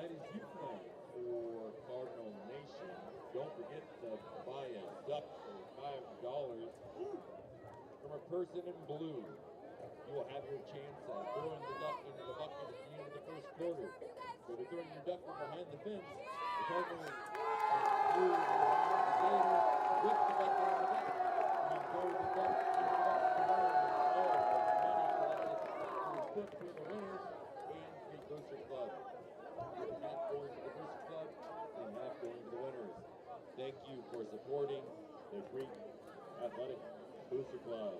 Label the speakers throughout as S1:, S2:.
S1: tonight as you play for Cardinal Nation. Don't forget to buy a duck for $5 from a person in blue. You will have your chance at throwing the duck into the bucket at the end of the first quarter. So to throwing your duck from behind the fence, the Cardinals threw the gator with the bucket on the net. You throw the duck into the bucket to win all the money collected is put to the winners and the Booster Club. With half going to the Booster Club and half going to the winners. Thank you for supporting the Crete Athletic Booster Club.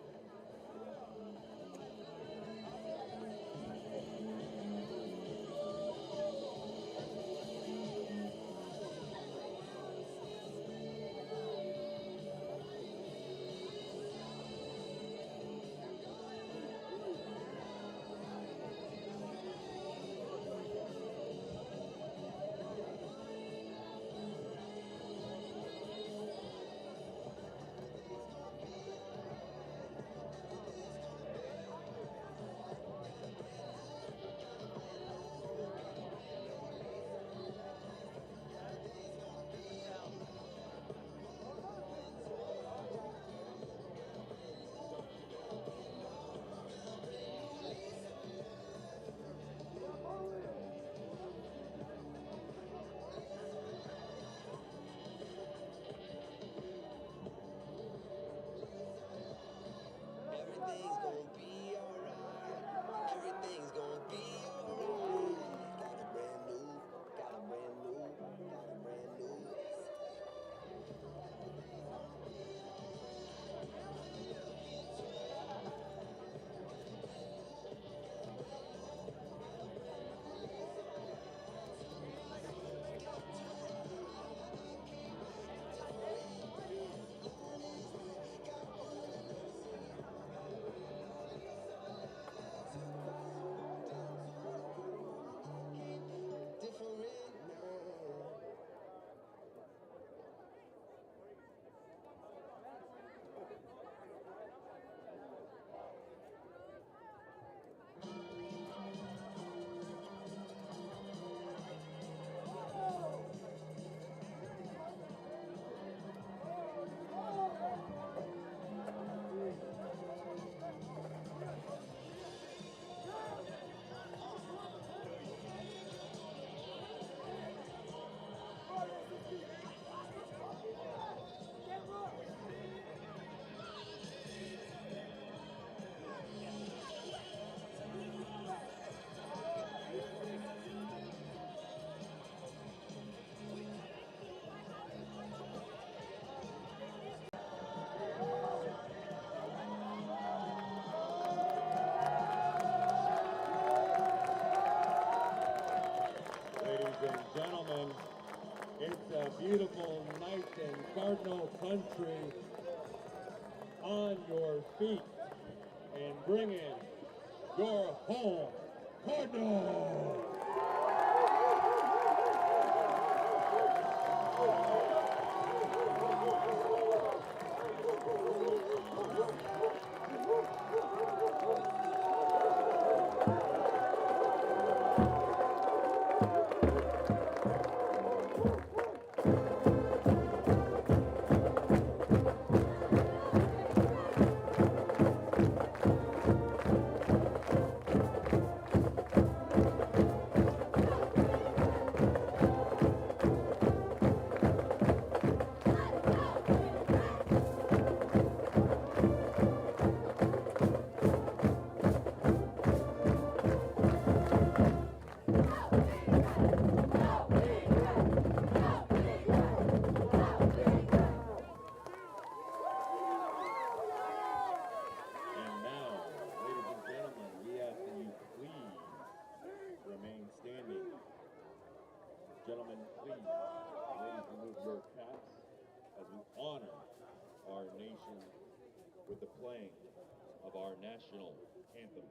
S1: Gentlemen, it's a beautiful night in Cardinal country. On your feet and bring in your home Cardinals! Gentlemen, please, ladies, remove your caps as we honor our nation with the playing of our national anthem.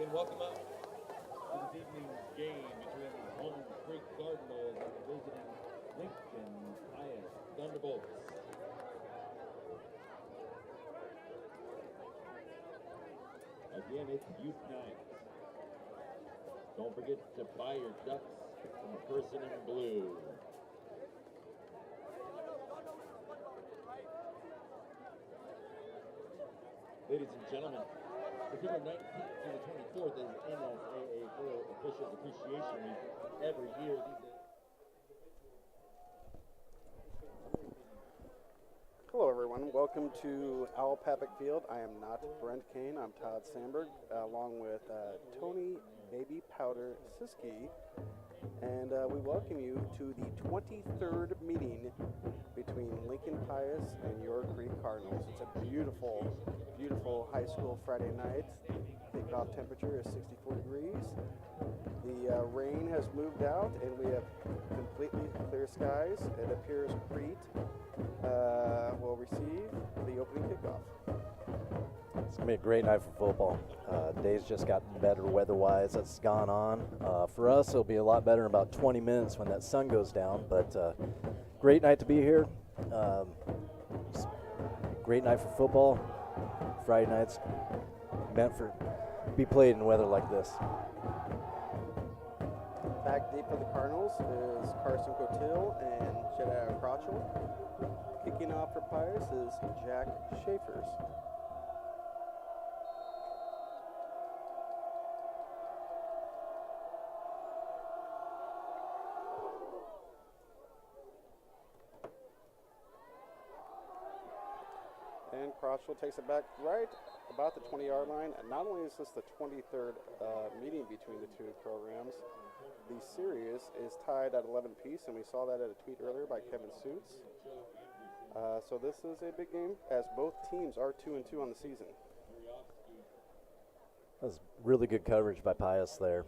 S1: And welcome out to this evening's game between the home Crete Cardinals and the visiting Lincoln Pius Thunderbolts. Again, it's youth night. Don't forget to buy your ducks from the person in blue. Ladies and gentlemen, September 19th to the 24th is NSAA Officials Appreciation Week. Every year,
S2: Hello everyone, welcome to Papik Field. I am not Brent Kane, I'm Todd Sandberg, along with Tony Baby Powder Siski, and we welcome you to the 23rd meeting between Lincoln Pius and your Crete Cardinals. It's a beautiful, beautiful high school Friday night. Kickoff temperature is 64 degrees. The rain has moved out and we have completely clear skies. It appears Crete will receive the opening kickoff.
S3: It's going to be a great night for football. Day's just gotten better weather-wise. That's gone on. For us, it'll be a lot better in about 20 minutes when that sun goes down. But great night to be here. Great night for football. Friday nights meant for be played in weather like this.
S2: Back deep for the Cardinals is Carson Cotil and Jedediah Crotchell. Kicking off for Pius is Jack Schaefers. And Crotchell takes it back right about the 20-yard line. And not only is this the 23rd meeting between the two programs, the series is tied at 11 apiece, and we saw that at a tweet earlier by Kevin Suits. So this is a big game, as both teams are 2-2 on the season.
S3: That was really good coverage by Pius there.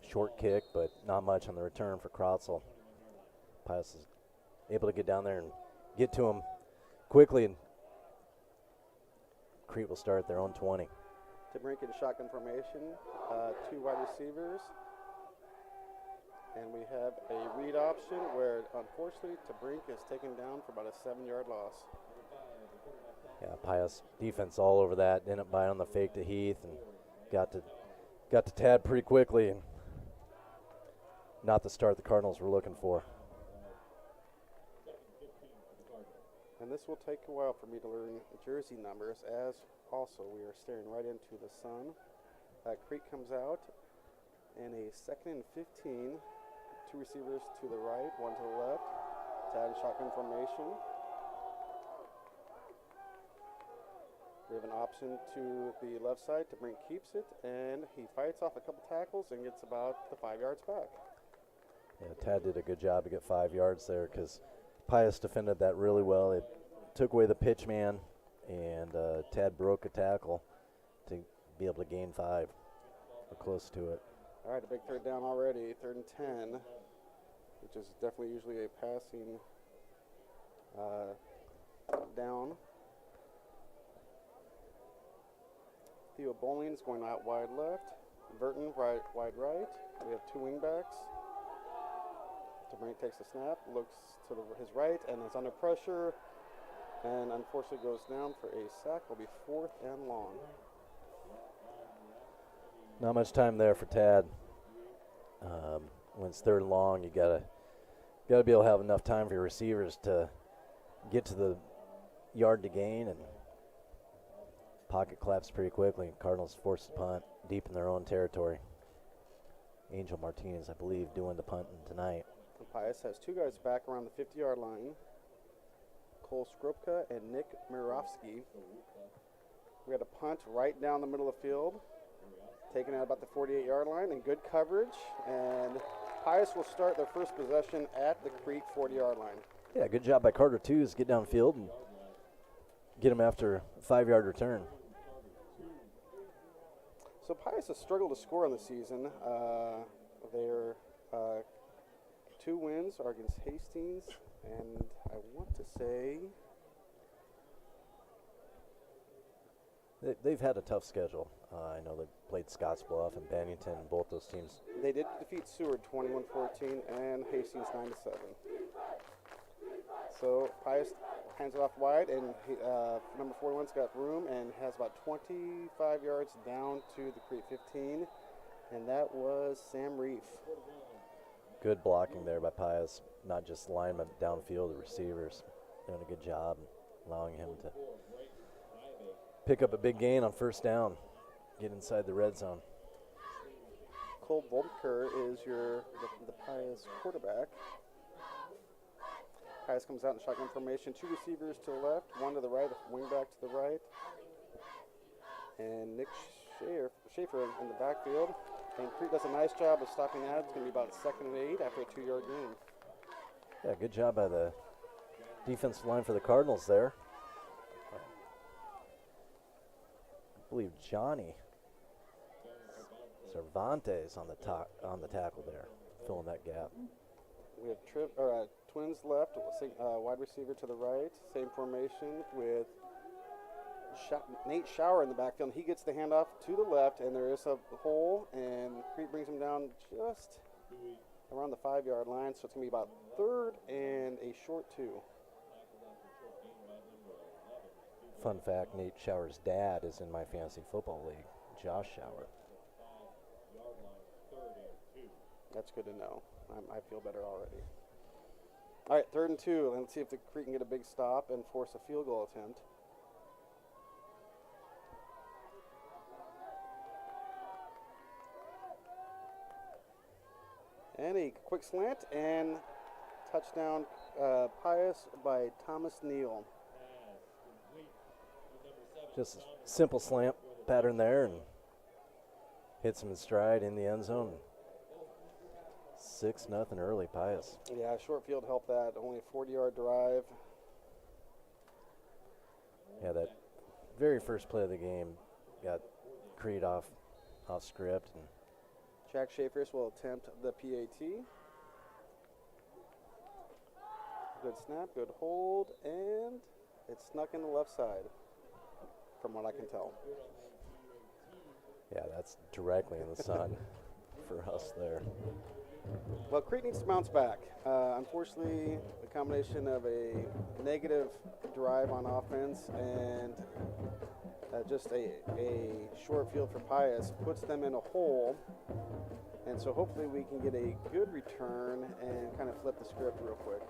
S3: Short kick, but not much on the return for Crotchell. Pius is able to get down there and get to him quickly, and Crete will start at their own 20.
S2: To break in shotgun formation, two wide receivers. And we have a read option where, unfortunately, Tabrink is taken down for about a 7-yard loss.
S3: Yeah, Pius defense all over that. Ended up buying on the fake to Heath and got to Tad pretty quickly, and not the start the Cardinals were looking for.
S2: And this will take a while for me to learn jersey numbers, as also we are staring right into the sun. Crete comes out in a 2nd and 15. Two receivers to the right, one to the left. Tad shotgun formation. We have an option to the left side. Tabrink keeps it, and he fights off a couple tackles and gets about the 5 yards back.
S3: Yeah, Tad did a good job to get 5 yards there because Pius defended that really well. It took away the pitch man, and Tad broke a tackle to be able to gain 5 or close to it.
S2: All right, a big third down already, 3rd and 10, which is definitely usually a passing down. Theo Bowling's going out wide left. Burton wide right. We have two wingbacks. Tabrink takes the snap, looks to his right, and is under pressure, and unfortunately goes down for a sack. Will be 4th and long.
S3: Not much time there for Tad. When it's 3rd and long, you gotta be able to have enough time for your receivers to get to the yard to gain, and pocket collapsed pretty quickly. Cardinals forced to punt deep in their own territory. Angel Martinez, I believe, doing the punting tonight.
S2: And Pius has two guys back around the 50-yard line. Cole Skropka and Nick Mirovsky. We had a punt right down the middle of the field, taken at about the 48-yard line, and good coverage. And Pius will start their first possession at the Crete 40-yard line.
S3: Yeah, good job by Carter Twos. Get downfield and get him after a 5-yard return.
S2: So Pius has struggled to score on the season. Their 2 wins are against Hastings, and I want to say
S3: They've had a tough schedule. I know they played Scottsbluff and Bennington, and both those teams.
S2: They did defeat Seward 21-14 and Hastings 9-7. So Pius hands it off wide, and number 41's got room and has about 25 yards down to the Crete 15, and that was Sam Reef.
S3: Good blocking there by Pius, not just linemen downfield, the receivers doing a good job, allowing him to pick up a big gain on first down, get inside the red zone.
S2: Cole Volker is the Pius quarterback. Pius comes out in shotgun formation, 2 receivers to the left, 1 to the right, a wing back to the right, and Nick Schaefer in the backfield. And Crete does a nice job of stopping that. It's going to be about 2nd and 8 after a 2-yard gain.
S3: Yeah, good job by the defensive line for the Cardinals there. I believe Johnny Cervantes on the tackle there, filling that gap.
S2: We have Twins left, wide receiver to the right, same formation with Nate Shower in the backfield. He gets the handoff to the left, and there is a hole, and Crete brings him down just around the 5-yard line, so it's going to be about 3rd and a short 2.
S3: Fun fact, Nate Shower's dad is in my fantasy football league, Josh Shower.
S2: That's good to know. I feel better already. All right, 3rd and 2. Let's see if the Crete can get a big stop and force a field goal attempt. And a quick slant and touchdown Pius by Thomas Neal.
S3: Just simple slant pattern there and hits him in stride in the end zone. 6-0 early, Pius.
S2: Yeah, short field helped that. Only a 40-yard drive.
S3: Yeah, that very first play of the game got Crete off script. And
S2: Jack Schaefer will attempt the PAT. Good snap, good hold, and it snuck in the left side, from what I can tell.
S3: Yeah, that's directly in the sun for us there.
S2: Well, Crete needs to bounce back. Unfortunately, the combination of a negative drive on offense and just a short field for Pius puts them in a hole. And so hopefully we can get a good return and kind of flip the script real quick.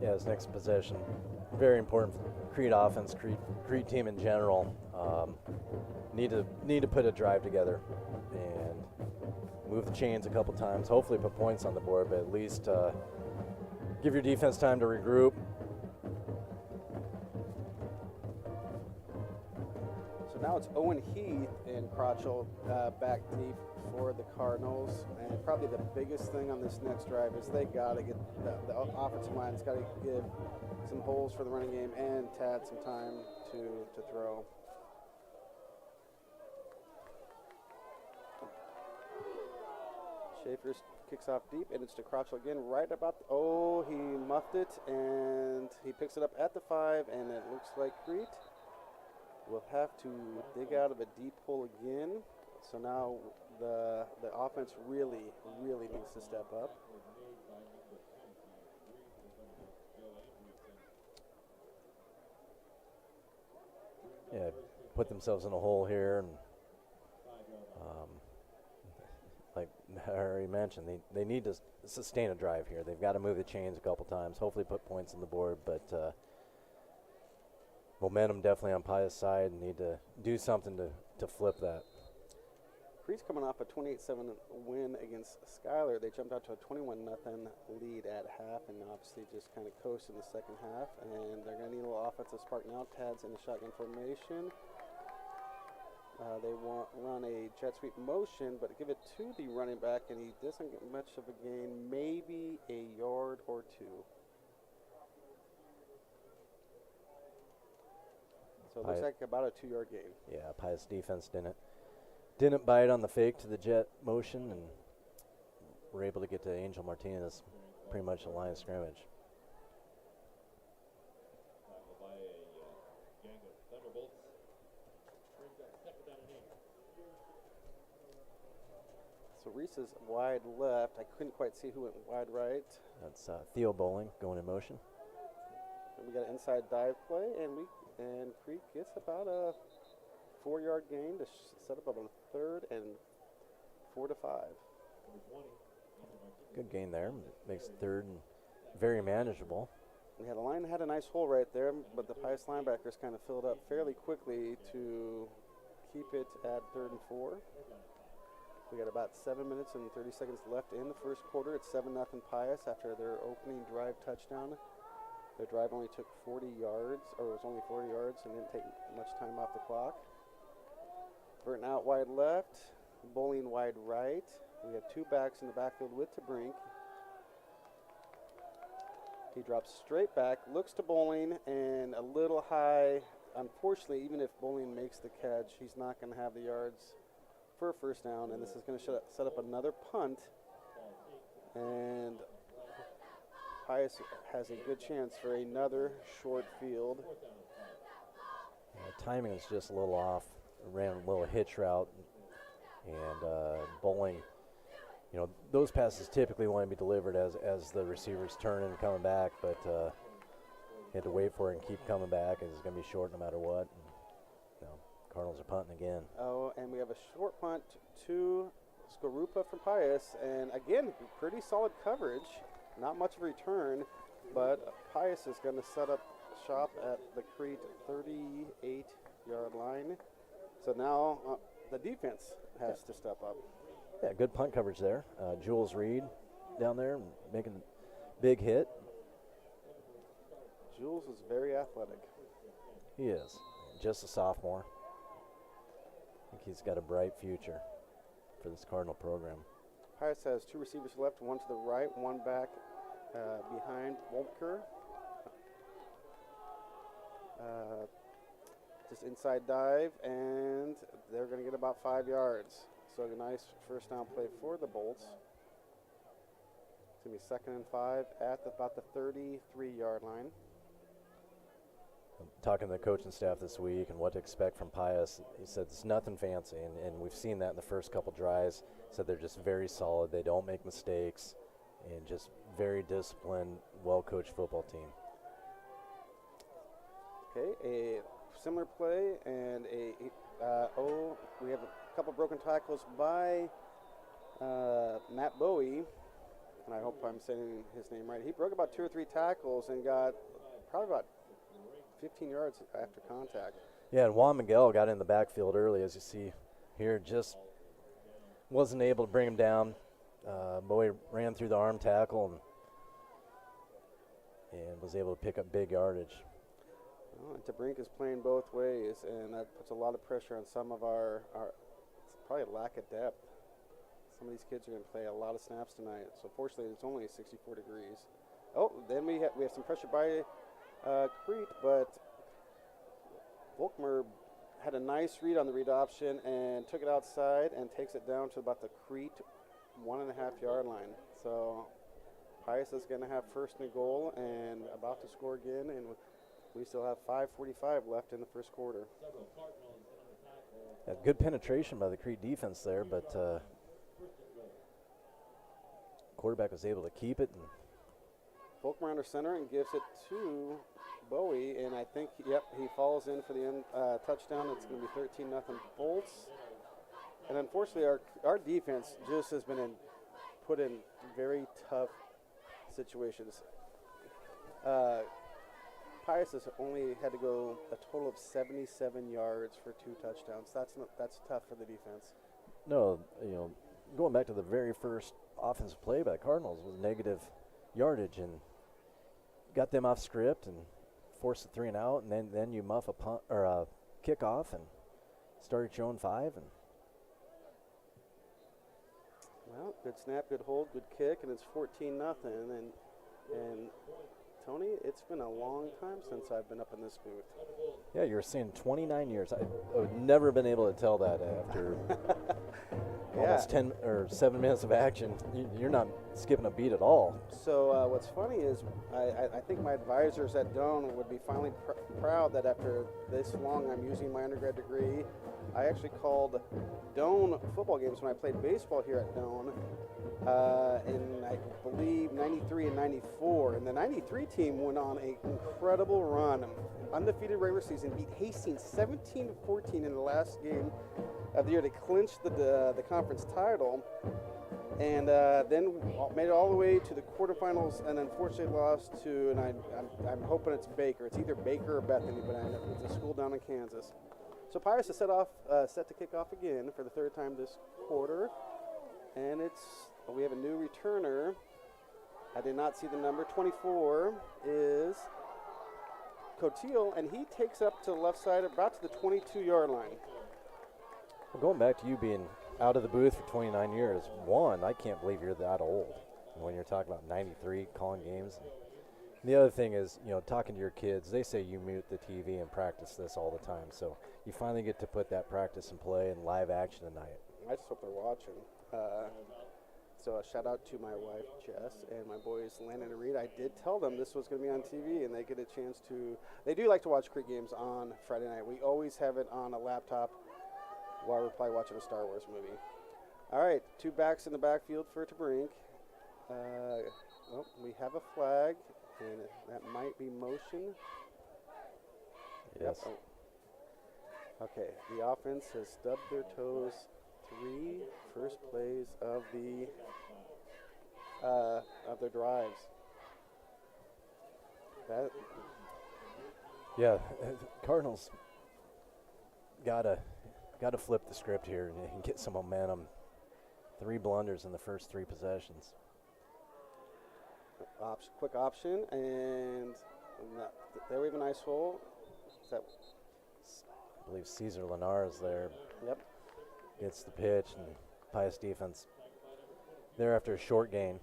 S3: Yeah, his next possession, very important for Crete offense, Crete team in general. Need to put a drive together and move the chains a couple times. Hopefully put points on the board, but at least give your defense time to regroup.
S2: So now it's Owen Heath and Crotchell back deep for the Cardinals, and probably the biggest thing on this next drive is they got to get the offensive line's got to give some holes for the running game and Tad some time to throw. Schaefer kicks off deep, and it's to Crotchell again, right about, he muffed it, and he picks it up at the 5, and it looks like Crete will have to dig out of a deep hole again. So now the offense really needs to step up.
S3: Yeah, put themselves in a hole here, and like I already mentioned, they need to sustain a drive here. They've got to move the chains a couple times, hopefully put points on the board, but momentum definitely on Pius' side, and need to do something to flip that.
S2: Crete's coming off a 28-7 win against Schuyler. They jumped out to a 21-0 lead at half, and obviously just kind of coast in the second half, and they're going to need a little offensive spark now. Tad's in the shotgun formation. They run a jet sweep motion, but give it to the running back, and he doesn't get much of a gain, maybe a yard or two. So it looks like about a 2-yard gain.
S3: Yeah, Pius defense didn't bite on the fake to the jet motion, and were able to get to Angel Martinez pretty much the line of scrimmage.
S1: Thunderbolts. Brings up second down and 8.
S2: So Reese is wide left. I couldn't quite see who went wide right.
S3: That's Theo Bowling going in motion.
S2: And we got an inside dive play, and Crete gets about a 4-yard gain to set up on 3rd and 4 to 5.
S3: Good gain there. Makes 3rd and very manageable.
S2: Yeah, the line had a nice hole right there, but the Pius linebackers kind of filled up fairly quickly to keep it at 3rd and 4. We got about 7 minutes and 30 seconds left in the first quarter. It's 7-0 Pius after their opening drive touchdown. Their drive only took 40 yards, or it was only 40 yards, and didn't take much time off the clock. Burton out wide left, Bowling wide right. We have 2 backs in the backfield with Brink. He drops straight back, looks to Bowling, and a little high. Unfortunately, even if Bowling makes the catch, he's not going to have the yards for a first down, and this is going to set up another punt. And Pius has a good chance for another short field.
S3: Timing is just a little off. Ran a little hitch route, and Bowling, you know, those passes typically want to be delivered as the receivers turn and coming back, but he had to wait for it and keep coming back, and it's going to be short no matter what. And, you know, Cardinals are punting again.
S2: Oh, and we have a short punt to Skorupa from Pius, and again, pretty solid coverage. Not much of a return, but Pius is going to set up shop at the Crete 38-yard line. So now the defense has to step up.
S3: Yeah, good punt coverage there. Jules Reed down there making a big hit.
S2: Jules is very athletic.
S3: He is. Just a sophomore. I think he's got a bright future for this Cardinal program.
S2: Pius has 2 receivers left, one to the right, one back behind Wolfker. Just inside dive, and they're going to get about 5 yards. So a nice first down play for the Bolts. It's going to be 2nd and 5 at about the 33-yard line.
S3: Talking to the coaching staff this week and what to expect from Pius, he said it's nothing fancy, and we've seen that in the first couple drives. Said they're just very solid. They don't make mistakes, and just very disciplined, well-coached football team.
S2: Okay, a similar play, and we have a couple broken tackles by Matt Bowie, and I hope I'm saying his name right. He broke about 2 or 3 tackles and got probably about 15 yards after contact.
S3: Yeah, and Juan Miguel got in the backfield early, as you see here. Just wasn't able to bring him down. Bowie ran through the arm tackle and was able to pick up big yardage.
S2: Well, and Brink is playing both ways, and that puts a lot of pressure on some of our probably a lack of depth. Some of these kids are going to play a lot of snaps tonight. So fortunately, it's only 64 degrees. Oh, then we have some pressure by Crete, but Volkmer had a nice read on the read option and took it outside and takes it down to about the Crete 1.5-yard line. So Pius is going to have 1st and goal and about to score again, and we still have 5:45 left in the first quarter.
S3: Good penetration by the Crete defense there, but quarterback was able to keep it. And
S2: Volkmer under center and gives it to Bowie, and I think, he falls in for the end touchdown. It's going to be 13-0 Bolts. And unfortunately, our defense just has been put in very tough situations. Pius has only had to go a total of 77 yards for 2 touchdowns. That's tough for the defense.
S3: No, going back to the very first offensive play by the Cardinals was negative yardage, and got them off script and forced a 3 and out, and then you muff a punt or a kickoff and start at your own 5. And
S2: well, good snap, good hold, good kick, and it's 14-0. And Tony, it's been a long time since I've been up in this booth.
S3: Yeah, you were saying 29 years. I would never been able to tell that after almost 10 or 7 minutes of action. You're not skipping a beat at all.
S2: So what's funny is I think my advisors at Doane would be finally proud that after this long I'm using my undergrad degree. I actually called Doane football games when I played baseball here at Doane in, I believe, 93 and 94. And the 93 team went on an incredible run. Undefeated regular season, beat Hastings 17-14 in the last game of the year to clinch the conference title. And then made it all the way to the quarterfinals, and unfortunately lost to, and I'm hoping it's Baker. It's either Baker or Bethany, but it's a school down in Kansas. So Pius is set to kick off again for the third time this quarter, and we have a new returner. I did not see the number. 24 is Cotillo, and he takes up to the left side, about to the 22-yard line.
S3: Well, going back to you being out of the booth for 29 years, I can't believe you're that old when you're talking about 93 calling games. And the other thing is, talking to your kids, they say you mute the TV and practice this all the time. So you finally get to put that practice in play and live action tonight.
S2: I just hope they're watching. So a shout out to my wife, Jess, and my boys, Landon and Reed. I did tell them this was going to be on TV, and they get a chance to. They do like to watch Crete games on Friday night. We always have it on a laptop while we're probably watching a Star Wars movie. All right, 2 backs in the backfield for Tabrink. We have a flag, and that might be motion.
S3: Yes.
S2: Yep. Oh. Okay, the offense has stubbed their toes 3 first plays of their drives.
S3: Cardinals gotta flip the script here and get some momentum. 3 blunders in the first 3 possessions.
S2: Quick option, and there we have a nice hole.
S3: I believe Cesar Linares there.
S2: Yep.
S3: Gets the pitch, and Pius defense there after a short gain.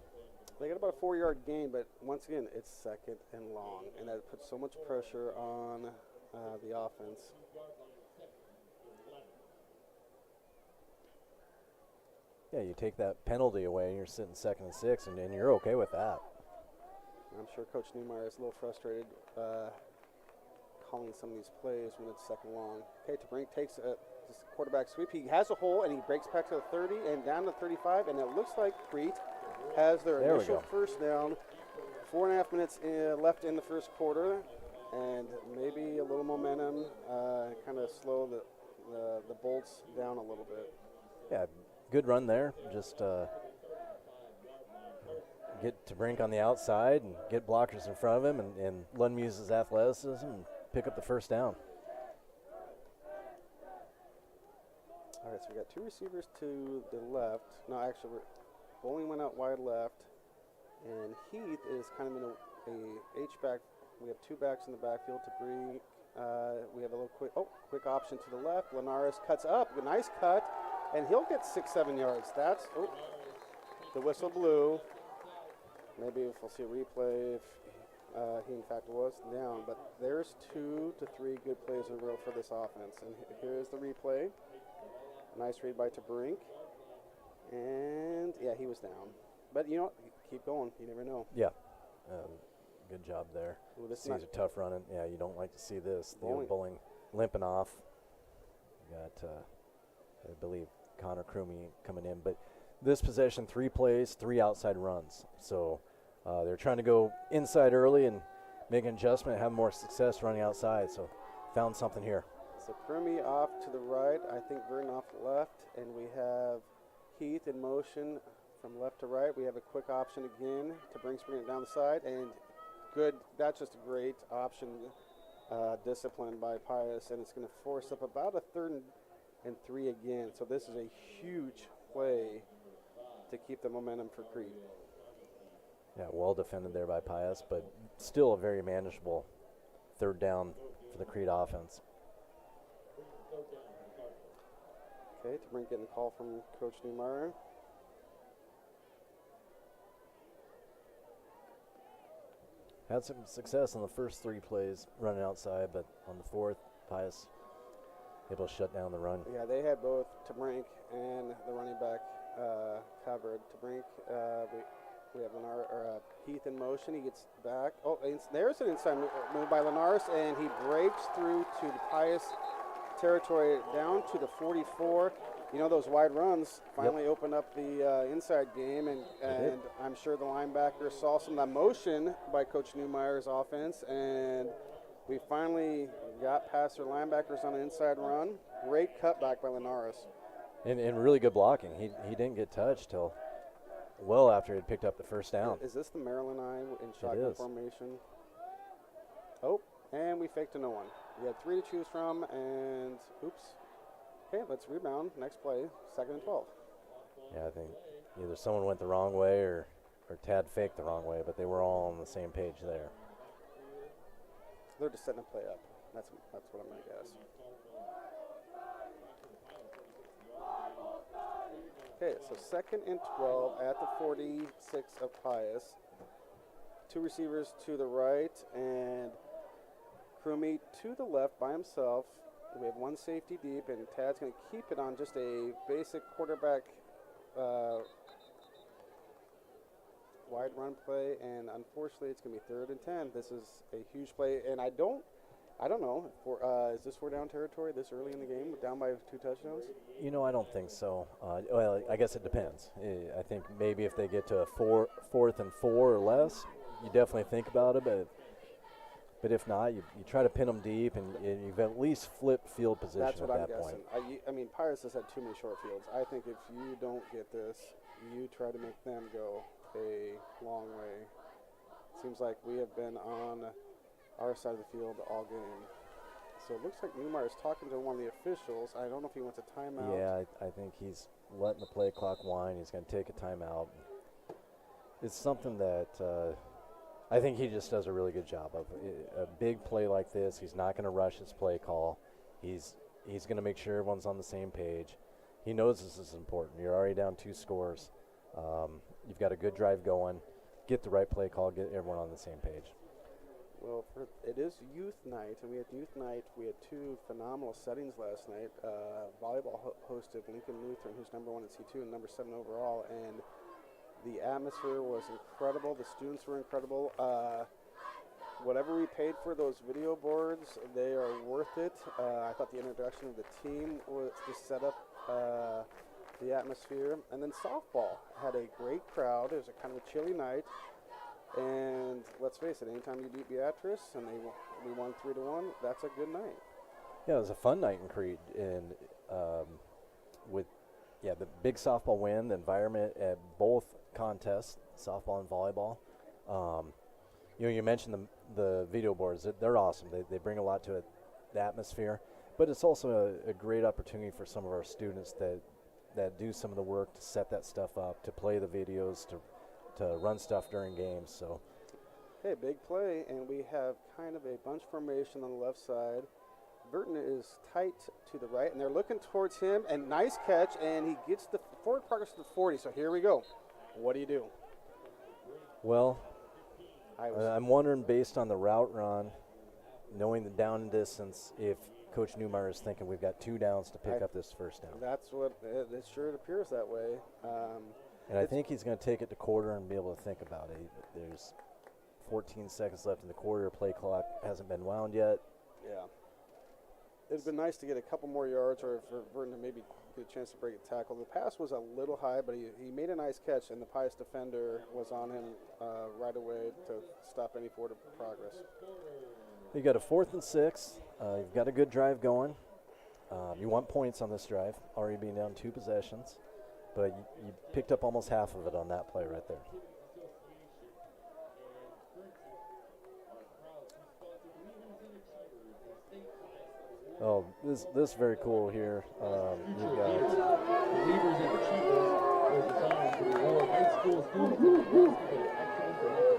S2: They got about a 4-yard gain, but once again, it's second and long, and that puts so much pressure on the offense.
S3: Yeah, you take that penalty away, and you're sitting 2nd and 6, and you're okay with that.
S2: I'm sure Coach Neumeier is a little frustrated calling some of these plays when it's second long. Okay, Tabrink takes a quarterback sweep. He has a hole, and he breaks back to the 30 and down to 35, and it looks like Crete has their initial first down. 4.5 minutes left in the first quarter, and maybe a little momentum kind of slow the Bolts down a little bit.
S3: Yeah, good run there. Just get Tabrink on the outside and get blockers in front of him and let him use his athleticism and pick up the first down.
S2: All right, so we got 2 receivers to the left. No, actually, Bowling went out wide left, and Heath is kind of in a H-back. We have 2 backs in the backfield to bring. We have a little quick option to the left. Linares cuts up, a nice cut, and he'll get 6-7 yards. That's the whistle blew. Maybe if we'll see a replay if he in fact was down. But there's 2 to 3 good plays in a row for this offense. And here's the replay. Nice read by Tabrink. And yeah, he was down. But you know what? Keep going. You never know.
S3: Yeah. Good job there. These are tough running. Yeah, you don't like to see this. The Bowling limping off. You got, I believe, Connor Crumey coming in. But this possession, 3 plays, 3 outside runs. So they're trying to go inside early and make an adjustment, have more success running outside. So found something here.
S2: So Crumey off to the right. I think Vernon off the left. And we have Heath in motion from left to right. We have a quick option again to bring it down the side. And good. That's just a great option discipline by Pius. And it's going to force up about a 3rd and 3 again. So this is a huge play to keep the momentum for Crete.
S3: Yeah, well defended there by Pius, but still a very manageable 3rd down for the Crete offense.
S2: Okay, Tabrink getting a call from Coach Neumeier.
S3: Had some success on the first 3 plays running outside, but on the 4th, Pius able to shut down the run.
S2: Yeah, they had both Tabrink and the running back covered. Tabrink, we have Heath in motion. He gets back. Oh, there's an inside move by Linares, and he breaks through to the Pius territory down to the 44. You know, those wide runs finally opened up the inside game, and I'm sure the linebackers saw some of that motion by Coach Neumeyer's offense, and we finally got past their linebackers on an inside run. Great cutback by Linares.
S3: And really good blocking. He didn't get touched till well after he had picked up the first down.
S2: Is this the Maryland eye in shotgun formation? Oh, and we faked a no one. We had 3 to choose from, and oops. Okay, let's rebound. Next play, 2nd and 12.
S3: Yeah, I think either someone went the wrong way or Tad faked the wrong way, but they were all on the same page there.
S2: They're just setting a play up. That's what I'm going to guess. Okay, so 2nd and 12 at the 46 of Pius. 2 receivers to the right, and Crumey to the left by himself. We have 1 safety deep, and Tad's going to keep it on just a basic quarterback wide run play, and unfortunately it's going to be 3rd and 10. This is a huge play, and I don't know. Is this 4 down territory this early in the game, down by 2 touchdowns?
S3: You know, I don't think so. Well, I guess it depends. I think maybe if they get to a 4th and 4 or less, you definitely think about it, but if not, you try to pin them deep, and you've at least flipped field position
S2: at that point. That's what I'm
S3: point.
S2: guessing. I mean, Pius has had too many short fields. I think if you don't get this, you try to make them go a long way. Seems like we have been on our side of the field all game. So it looks like Neumeyer is talking to one of the officials. I don't know if he wants a timeout.
S3: Yeah, I think he's letting the play clock wind. He's going to take a timeout. It's something that I think he just does a really good job of. A big play like this, he's not going to rush his play call. He's going to make sure everyone's on the same page. He knows this is important. You're already down 2 scores. You've got a good drive going. Get the right play call. Get everyone on the same page.
S2: Well, it is youth night, and we had 2 phenomenal settings last night. Volleyball hosted Lincoln Lutheran, who's number 1 in C2 and number 7 overall, and the atmosphere was incredible. The students were incredible. Whatever we paid for those video boards, they are worth it. I thought the introduction of the team was just set up the atmosphere. And then softball had a great crowd. It was a kind of a chilly night. And let's face it, anytime you beat Beatrice and we won 3-1, that's a good night.
S3: Yeah, it was a fun night in Crete, and with the big softball win, the environment at both contests, softball and volleyball. You mentioned the video boards. They're awesome. They bring a lot to it, the atmosphere. But it's also a great opportunity for some of our students that do some of the work to set that stuff up, to play the videos, to run stuff during games. So,
S2: okay, big play, and we have kind of a bunch formation on the left side. Burton is tight to the right, and they're looking towards him, and nice catch, and he gets the forward progress to the 40. So here we go. What do you do?
S3: Well, I'm wondering, based on the route run, knowing the down and distance, if Coach Neumeyer is thinking we've got 2 downs to pick up this first down.
S2: That's what it sure appears that way.
S3: And I think he's going to take it to quarter and be able to think about it. There's 14 seconds left in the quarter. Play clock hasn't been wound yet.
S2: Yeah. It'd been nice to get a couple more yards, or for Burton to maybe get a chance to break a tackle. The pass was a little high, but he made a nice catch, and the Pius defender was on him right away to stop any forward progress.
S3: You got a 4th and 6. You've got a good drive going. You want points on this drive, already being down 2 possessions. But you picked up almost half of it on that play right there. Oh, this is very cool here.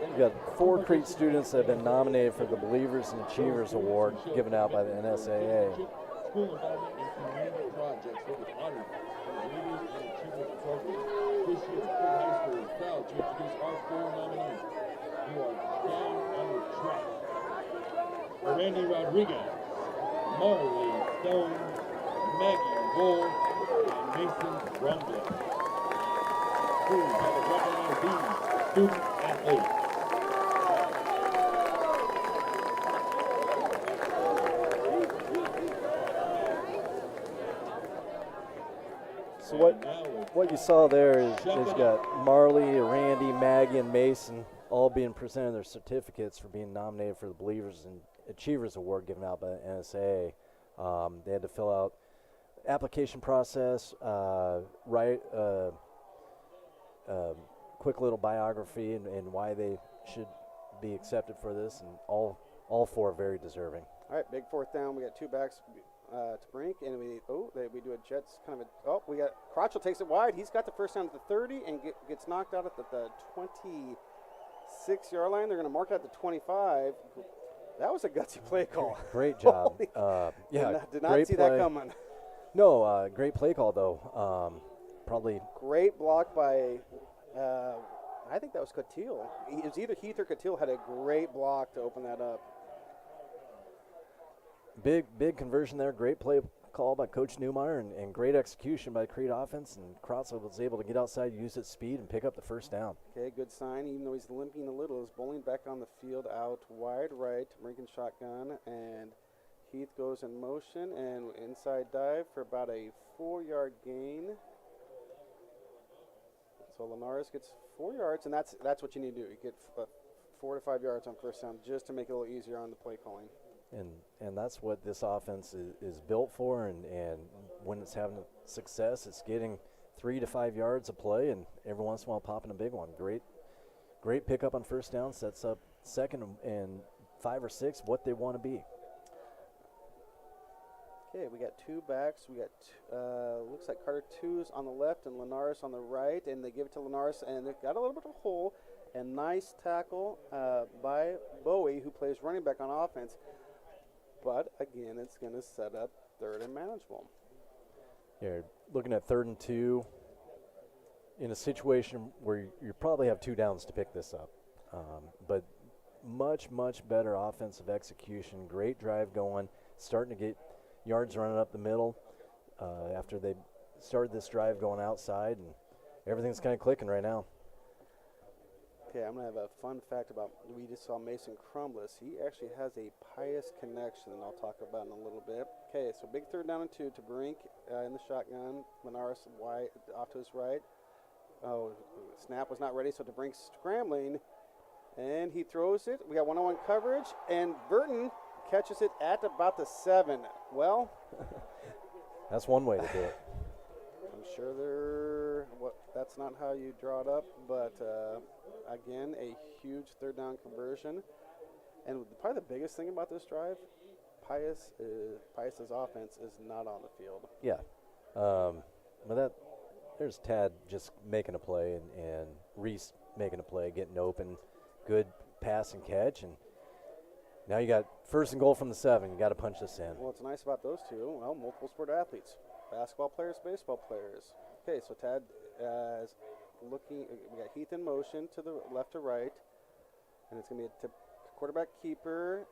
S3: You've got 4 Crete students that have been nominated for the Believers and Achievers Award given out by the NSAA.
S1: School involvement in community projects will be honored. Believers and Achievers Program. This year, Crete High School is proud to introduce our 4 nominees who are down on the track. Randy Rodriguez, Marley Stone, Maggie Wool, and Mason Rumblin. Who have a recognized these student athletes.
S3: So what you saw there is you got Marley, Randy, Maggie, and Mason all being presented their certificates for being nominated for the Believers and Achievers Award given out by the NSA. They had to fill out application process, write a quick little biography and why they should be accepted for this, and all four are very deserving.
S2: All right, big fourth down. We got two backs to Brink, and we do a Jets kind of we got Crotchell takes it wide. He's got the first down at the 30 and gets knocked out at the 26-yard line. They're going to mark it at the 25. That was a gutsy play call.
S3: Great job.
S2: Did not see that coming.
S3: No, great play call though. Probably
S2: great block by. I think that was Catil. It was either Heath or Catil had a great block to open that up.
S3: Big conversion there. Great play call by Coach Newmeyer and great execution by the Crete offense. And Crotzel was able to get outside, use its speed, and pick up the first down.
S2: Okay, good sign. Even though he's limping a little, is bowling back on the field out wide right. Lincoln shotgun, and Heath goes in motion and inside dive for about a 4-yard gain. So Linares gets 4 yards, and that's what you need to do. You get 4 to 5 yards on first down just to make it a little easier on the play calling.
S3: And that's what this offense is built for, and when it's having success, it's getting 3 to 5 yards of play, and every once in a while popping a big one. Great pickup on first down, sets up second and 5 or 6, what they want to be.
S2: Okay, we got two backs. We got, looks like Carter 2's on the left and Linares on the right, and they give it to Linares, and they've got a little bit of a hole, and nice tackle by Bowie, who plays running back on offense. But, again, it's going to set up third and manageable.
S3: You're looking at 3rd and 2 in a situation where you probably have 2 downs to pick this up. But much, much better offensive execution. Great drive going. Starting to get yards running up the middle after they started this drive going outside. And everything's kind of clicking right now.
S2: Okay, I'm going to have a fun fact about, we just saw Mason Crumless. He actually has a Pius connection, and I'll talk about in a little bit. Okay, so big 3rd down and 2 to Brink in the shotgun. Linares wide, off to his right. Oh, snap was not ready, so DeBrink's scrambling, and he throws it. We got one-on-one coverage, and Burton catches it at about the 7. Well,
S3: that's one way to do it.
S2: I'm sure that's not how you draw it up, but again, a huge 3rd down conversion. And probably the biggest thing about this drive, Pius's offense is not on the field.
S3: Yeah, but there's Tad just making a play and Reese making a play, getting open, good pass and catch, and now you got 1st and goal from the 7. You got to punch this in.
S2: Well, what's nice about those two, well, multiple sport athletes, basketball players, baseball players. Okay, so Tad is looking. We got Heath in motion to the left to right, and it's going to be a quarterback keeper.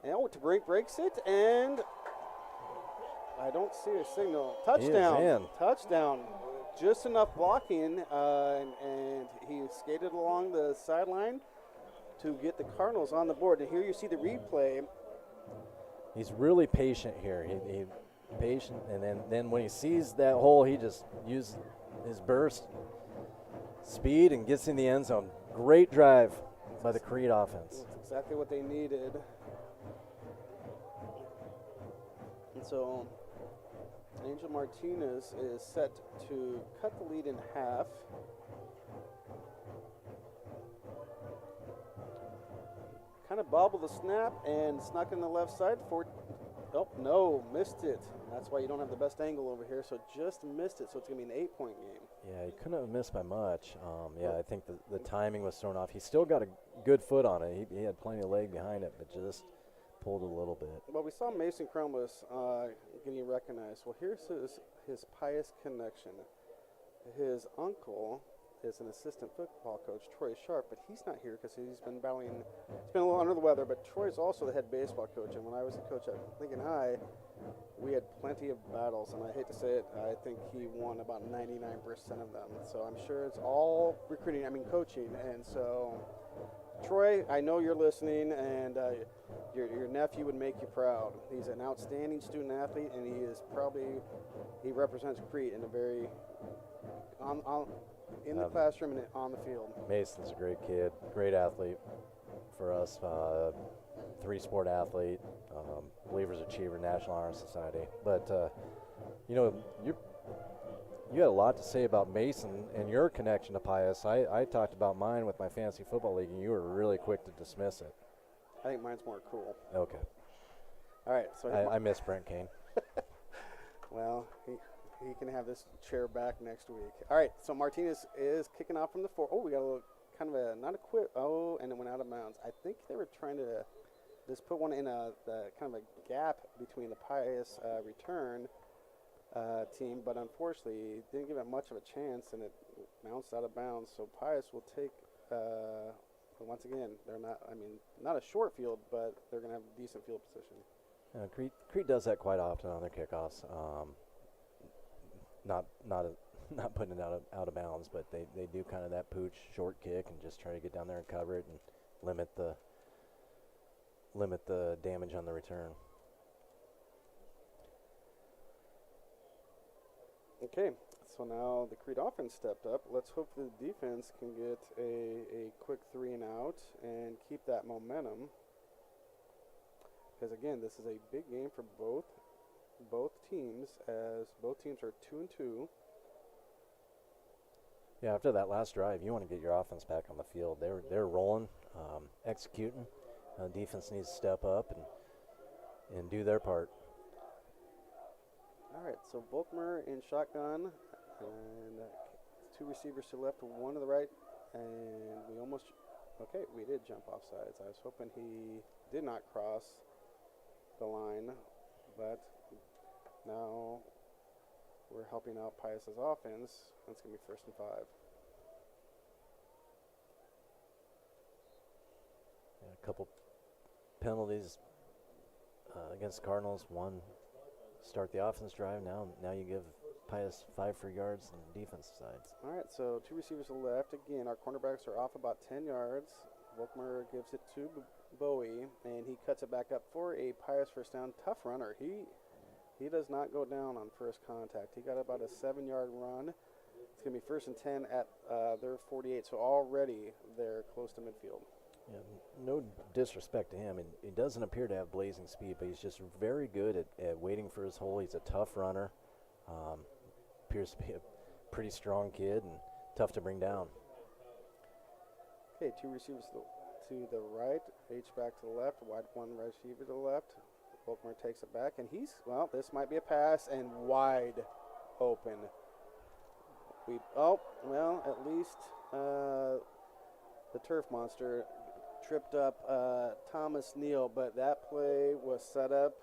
S2: And to breaks it, and I don't see a signal. Touchdown! Touchdown! Just enough blocking, and he skated along the sideline to get the Cardinals on the board. And here you see the replay.
S3: He's really patient here. He patient, and then when he sees that hole, he just uses his burst speed and gets in the end zone. Great drive by the Crete offense.
S2: That's exactly what they needed. And so Angel Martinez is set to cut the lead in half. Kind of bobbled the snap and snuck in the left side. Missed it. That's why you don't have the best angle over here, so just missed it, so it's going to be an 8-point game.
S3: Yeah, he couldn't have missed by much. I think the timing was thrown off. He still got a good foot on it. He had plenty of leg behind it, but just pulled a little bit.
S2: Well, we saw Mason Crumless getting recognized. Well, here's his Pius connection. His uncle is an assistant football coach, Troy Sharp, but he's not here because he's been battling. He's been a little under the weather, but Troy's also the head baseball coach. And when I was the coach at Lincoln High, we had plenty of battles, and I hate to say it, I think he won about 99% of them. So I'm sure it's all coaching. And so, Troy, I know you're listening, and your nephew would make you proud. He's an outstanding student athlete, and he represents Crete in a very in the classroom and on the field.
S3: Mason's a great kid, great athlete for us, 3-sport athlete, Believers Achiever, National Honor Society. But, you had a lot to say about Mason and your connection to Pius. I talked about mine with my fantasy football league, and you were really quick to dismiss it.
S2: I think mine's more cool.
S3: Okay.
S2: All right. So
S3: I miss Brent Kane.
S2: Well, he can have this chair back next week. All right, so Martinez is kicking off from the 4. Oh, we got a little kind of not a quit. Oh, and it went out of bounds. I think they were trying to just put one in the kind of a gap between the Pius return team, but unfortunately didn't give it much of a chance, and it bounced out of bounds. So Pius will take, once again, they're not a short field, but they're going to have a decent field position.
S3: Crete does that quite often on their kickoffs. Not putting it out of bounds, but they do kind of that pooch short kick and just try to get down there and cover it and limit the damage on the return.
S2: Okay, so now the Crete offense stepped up. Let's hope the defense can get a quick 3 and out and keep that momentum. Because again, this is a big game for both teams, as both teams are 2-2.
S3: Yeah, after that last drive, you want to get your offense back on the field. They're rolling, executing. Defense needs to step up and do their part.
S2: All right, so Volkmer in shotgun, and 2 receivers to the left, 1 to the right, and we did jump off sides. I was hoping he did not cross the line, but now we're helping out Pius's offense. That's going to be 1st and 5.
S3: Yeah, a couple penalties against the Cardinals. One, start the offense drive. Now you give Pius 5 for yards on the defensive sides.
S2: All right, so 2 receivers to the left. Again, our cornerbacks are off about 10 yards. Volkmer gives it to Bowie, and he cuts it back up for a Pius first down. Tough runner. He does not go down on first contact. He got about a 7-yard run. It's going to be 1st and 10 at their 48, so already they're close to midfield.
S3: Yeah, no disrespect to him, and he doesn't appear to have blazing speed, but he's just very good at waiting for his hole. He's a tough runner. Appears to be a pretty strong kid and tough to bring down.
S2: Okay, 2 receivers to the right, H-back to the left, wide 1 receiver to the left. Volkmer takes it back, and this might be a pass, and wide open. At least the turf monster tripped up Thomas Neal, but that play was set up.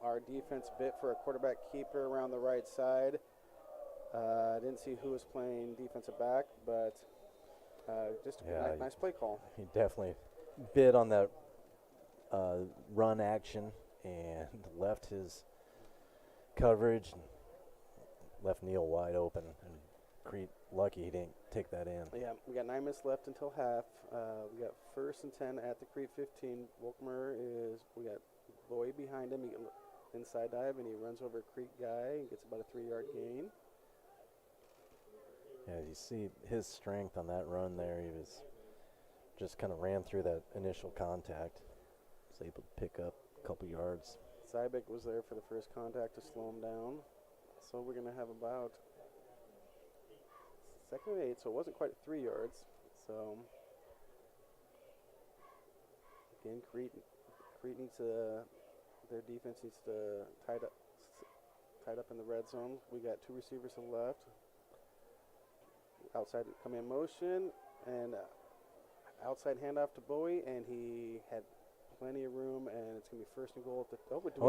S2: Our defense bit for a quarterback keeper around the right side. I didn't see who was playing defensive back, but just a nice play call.
S3: He definitely bid on that run action and left his coverage and left Neal wide open. And Crete lucky he didn't take that in.
S2: Yeah, we got 9 minutes left until half. We got 1st and 10 at the Crete 15. Volkmer we got Bowie behind him. He inside dive, and he runs over a Crete guy and gets about a 3-yard gain.
S3: Yeah, you see his strength on that run there. He was just kind of ran through that initial contact. Was able to pick up a couple yards.
S2: Zybek was there for the first contact to slow him down. So we're going to have about 2nd and 8, so it wasn't quite 3 yards. So again, Crete needs to, their defense needs to tied up in the red zone. We got 2 receivers to the left. Outside come in motion, and outside handoff to Bowie, and he had plenty of room, and it's going to be 1st and goal.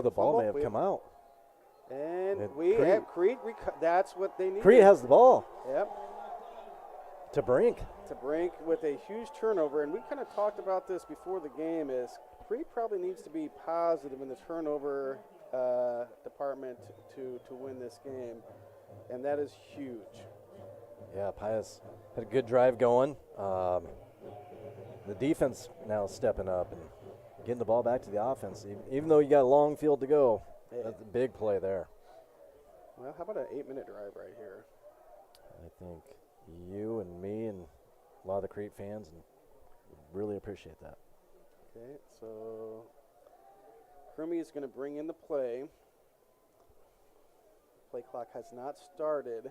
S3: The ball may have come out.
S2: And we have Crete. That's what they need.
S3: Crete has the ball.
S2: Yep.
S3: To Brink.
S2: To Brink with a huge turnover, and we kind of talked about this before the game, is Crete probably needs to be positive in the turnover department to win this game, and that is huge.
S3: Yeah, Pius had a good drive going. The defense now stepping up and getting the ball back to the offense. Even though you got a long field to go, that's a big play there.
S2: Well, how about an 8-minute drive right here?
S3: I think you and me and a lot of the Crete fans really appreciate that.
S2: Okay, so Crummy is going to bring in the play. Play clock has not started.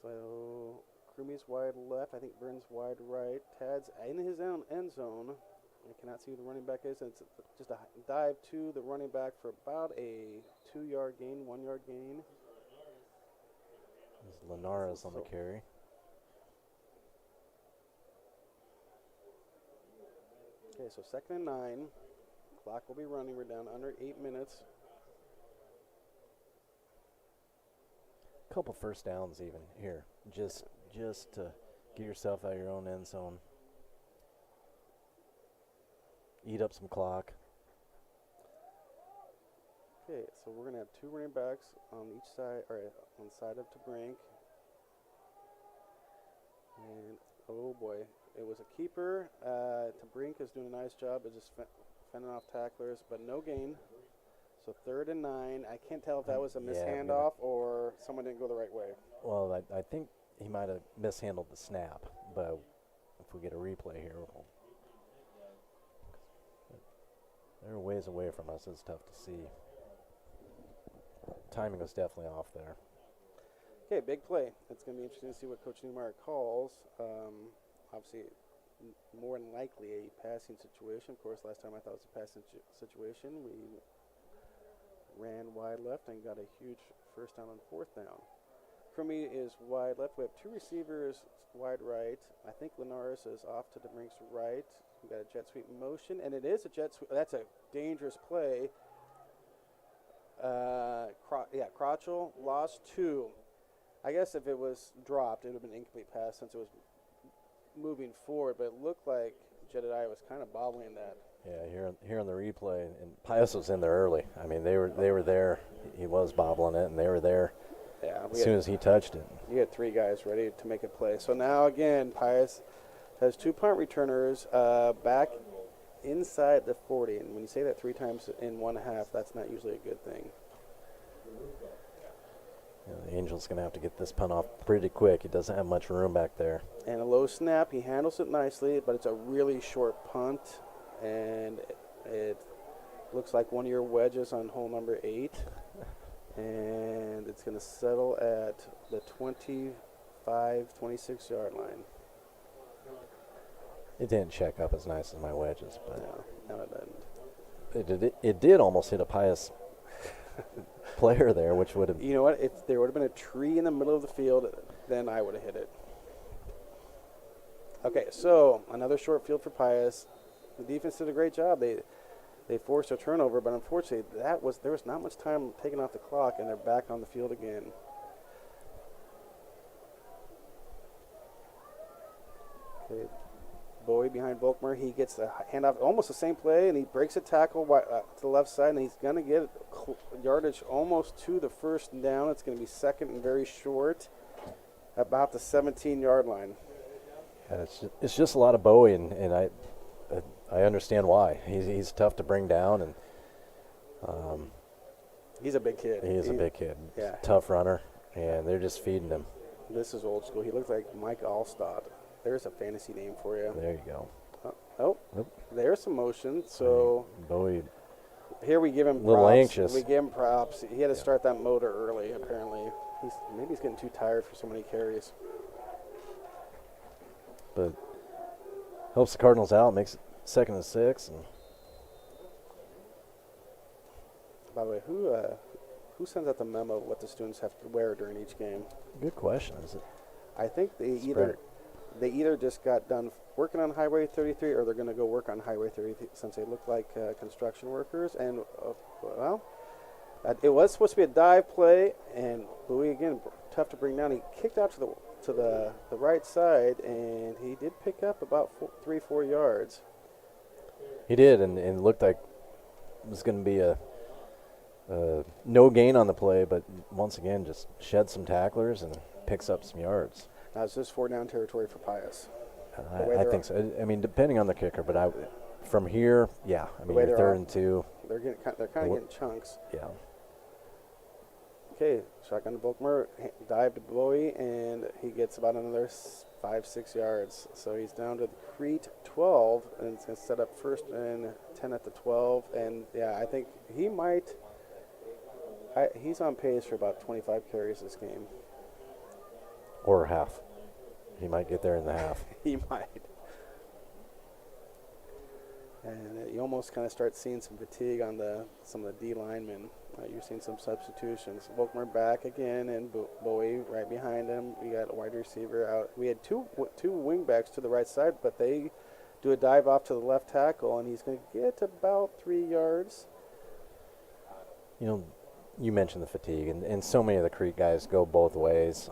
S2: So Crumy's wide left. I think Burns wide right. Tad's in his own end zone. I cannot see who the running back is. It's just a dive to the running back for about a 2-yard gain, 1-yard gain.
S3: Linares on the carry.
S2: Okay, so 2nd and 9. Clock will be running. We're down under 8 minutes.
S3: Couple first downs even here, just to get yourself out of your own end zone. Eat up some clock.
S2: Okay, so we're going to have 2 running backs on each side, or on the side of Brink. And, oh boy, it was a keeper. Brink is doing a nice job of just fending off tacklers, but no gain. So 3rd and 9. I can't tell if that was a mishandoff or someone didn't go the right way.
S3: Well, I think he might have mishandled the snap, but if we get a replay here, they're ways away from us. It's tough to see. Timing was definitely off there.
S2: Okay, big play. It's going to be interesting to see what Coach Newmeyer calls. Obviously, more than likely a passing situation. Of course, last time I thought it was a passing situation. We ran wide left and got a huge first down on 4th down. Crummy is wide left. We have 2 receivers wide right. I think Linares is off to Brink's right. We got a jet sweep motion, and it is a jet sweep. That's a dangerous play. Crotchell lost 2. I guess if it was dropped, it would have been an incomplete pass since it was moving forward, but it looked like Jedediah was kind of bobbling that.
S3: Yeah, here on the replay, and Pius was in there early. I mean, they were there. He was bobbling it, and they were there as soon as he touched it.
S2: You had 3 guys ready to make a play. So now again, Pius has 2 punt returners back inside the 40. And when you say that 3 times in 1 half, that's not usually a good thing.
S3: Yeah, the Angel's going to have to get this punt off pretty quick. He doesn't have much room back there.
S2: And a low snap. He handles it nicely, but it's a really short punt. And it looks like one of your wedges on hole number 8. And it's going to settle at the 25, 26-yard line.
S3: It didn't check up as nice as my wedges, but
S2: no, it didn't.
S3: It did almost hit a Pius player there, which would have...
S2: You know what? If there would have been a tree in the middle of the field, then I would have hit it. Okay, so another short field for Pius. The defense did a great job. They forced a turnover, but unfortunately there was not much time taken off the clock, and they're back on the field again. Okay, Bowie behind Volkmer. He gets the handoff, almost the same play, and he breaks a tackle to the left side, and he's going to get yardage almost to the first down. It's going to be 2nd and very short, about the 17-yard line.
S3: Yeah, it's just a lot of Bowie, and I understand why. He's tough to bring down, and
S2: he's a big kid.
S3: He's a big kid.
S2: Yeah.
S3: Tough runner, and they're just feeding him.
S2: This is old school. He looks like Mike Allstott. There's a fantasy name for you.
S3: There you go.
S2: There's some motion. So
S3: Bowie.
S2: Here we give him props.
S3: A little anxious.
S2: We give him props. He had to start that motor early, apparently. Maybe he's getting too tired for so many carries.
S3: But helps the Cardinals out, makes it 2nd and 6. And
S2: by the way, who sends out the memo of what the students have to wear during each game?
S3: Good question. Is it?
S2: I think they either just got done working on Highway 33, or they're going to go work on Highway 33 since they look like construction workers. And it was supposed to be a dive play, and Bowie again tough to bring down. He kicked out to the to the right side, and he did pick up about 3-4 yards.
S3: He did, and it looked like it was going to be a no gain on the play, but once again just shed some tacklers and picks up some yards.
S2: Now, is this 4-down territory for Pius?
S3: I think so. I mean, depending on the kicker, but from here, yeah. I mean, you're 3rd and 2.
S2: They're kind of getting chunks.
S3: Yeah.
S2: Okay, shotgun to Volkmer, dive to Bowie, and he gets about another 5-6 yards. So he's down to the Crete 12, and it's going to set up 1st and 10 at the 12. And, yeah, I think he might – he's on pace for about 25 carries this game.
S3: Or half. He might get there in the half.
S2: He might. And you almost kind of start seeing some fatigue on some of the D linemen. You're seeing some substitutions. Volkmer back again, and Bowie right behind him. We got a wide receiver out. We had two wing backs to the right side, but they do a dive off to the left tackle, and he's going to get about 3 yards.
S3: You know, you mentioned the fatigue, and so many of the Crete guys go both ways.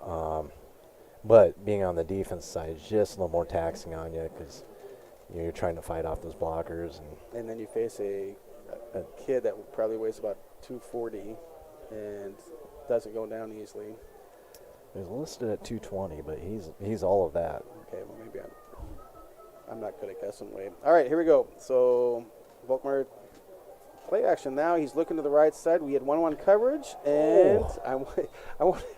S3: But being on the defense side is just a little more taxing on you because you're trying to fight off those blockers.
S2: And then you face a kid that probably weighs about 240 and doesn't go down easily.
S3: He's listed at 220, but he's all of that.
S2: Okay, well maybe I'm not good at guessing weight. All right, here we go. So Volkmer play action now. He's looking to the right side. We had 1-1 coverage, and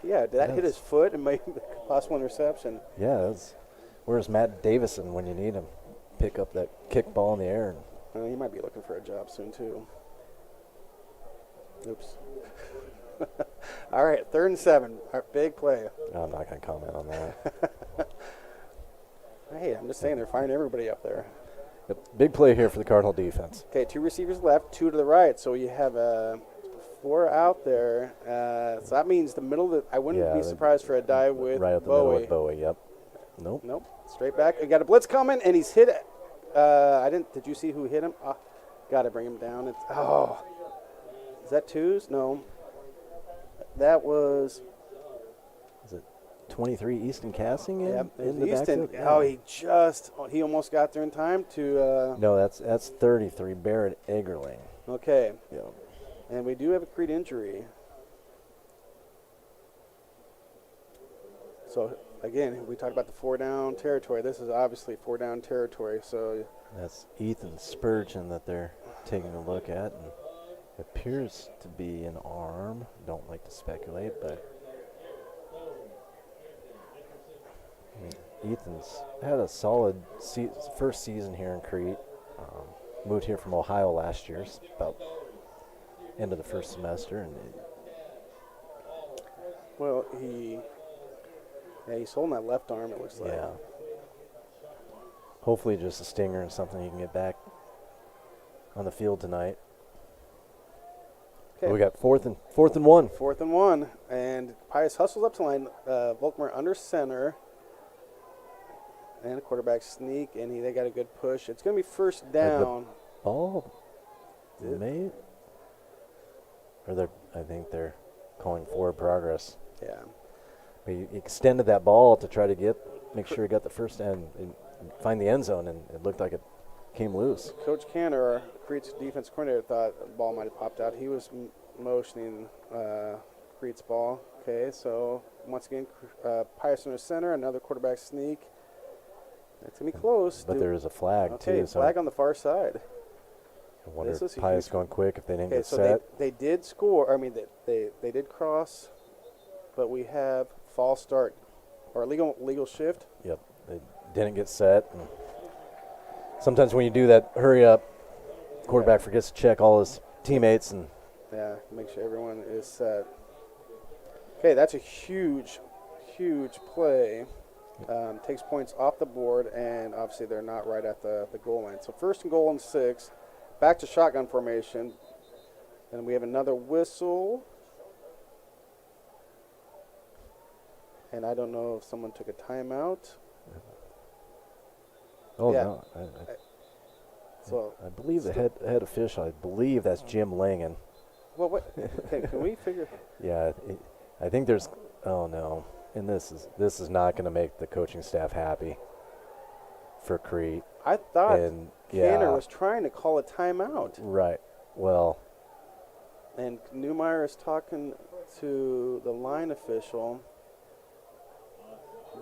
S2: did that hit his foot and make a possible interception?
S3: Yeah, where's Matt Davison when you need him? Pick up that kick ball in the air.
S2: He might be looking for a job soon too. Oops. All right, 3rd and 7. Our big play.
S3: I'm not going to comment on that.
S2: Hey, I'm just saying they're firing everybody up there.
S3: Yep, big play here for the Cardinal defense.
S2: Okay, 2 receivers left, 2 to the right. So you have 4 out there. So that means the middle. I wouldn't be surprised for a dive with
S3: right at the
S2: Bowie.
S3: middle with Bowie. Yep. Nope.
S2: Straight back. We got a blitz coming, and he's hit. Did you see who hit him? Got to bring him down. Is that 2s? No. That was.
S3: Is it 23 Easton Casting in the
S2: Easton.
S3: backfield?
S2: He almost got there in time to.
S3: No, that's 33 Barrett Egerling.
S2: Okay.
S3: Yeah.
S2: And we do have a Crete injury. So again, we talked about the 4-down territory. This is obviously 4-down territory. So
S3: that's Ethan Spurgeon that they're taking a look at, and it appears to be an arm. Don't like to speculate, but Ethan's had a solid first season here in Crete. Moved here from Ohio last year, about end of the first semester, and he's holding that left arm. It looks like. Yeah. Hopefully, just a stinger and something he can get back on the field tonight. Okay. We got 4th and 1.
S2: 4th and 1, and Pius hustles up to line. Volkmer under center, and a quarterback sneak, and they got a good push. It's going to be 1st down.
S3: Ball, mate. I think they're calling forward progress.
S2: Yeah.
S3: But he extended that ball to try to make sure he got the first end and find the end zone, and it looked like it came loose.
S2: Coach Cantor, Crete's defense coordinator, thought the ball might have popped out. He was motioning Crete's ball. Okay, so once again, Pius in the center, another quarterback sneak. It's going to be close.
S3: But there is a flag,
S2: too. Okay, flag on the far side.
S3: I wonder if Pius going quick if they didn't get
S2: so
S3: set.
S2: They did score. I mean, they did cross, but we have false start or legal shift.
S3: Yep, they didn't get set. And sometimes when you do that, hurry up, quarterback forgets to check all his teammates. And
S2: make sure everyone is set. Okay, that's a huge play. Takes points off the board, and obviously they're not right at the goal line. So 1st and goal and 6. Back to shotgun formation. And we have another whistle. And I don't know if someone took a timeout.
S3: Oh,
S2: yeah.
S3: no. I believe
S2: the
S3: head official, I believe that's Jim
S2: Langan. Well, what? Okay, can we figure?
S3: Yeah, I think there's, oh, no. And this is not going to make the coaching staff happy for Crete.
S2: I thought
S3: And
S2: Canner was trying to call a timeout.
S3: Right. Well,
S2: And Newmeyer is talking to the line official.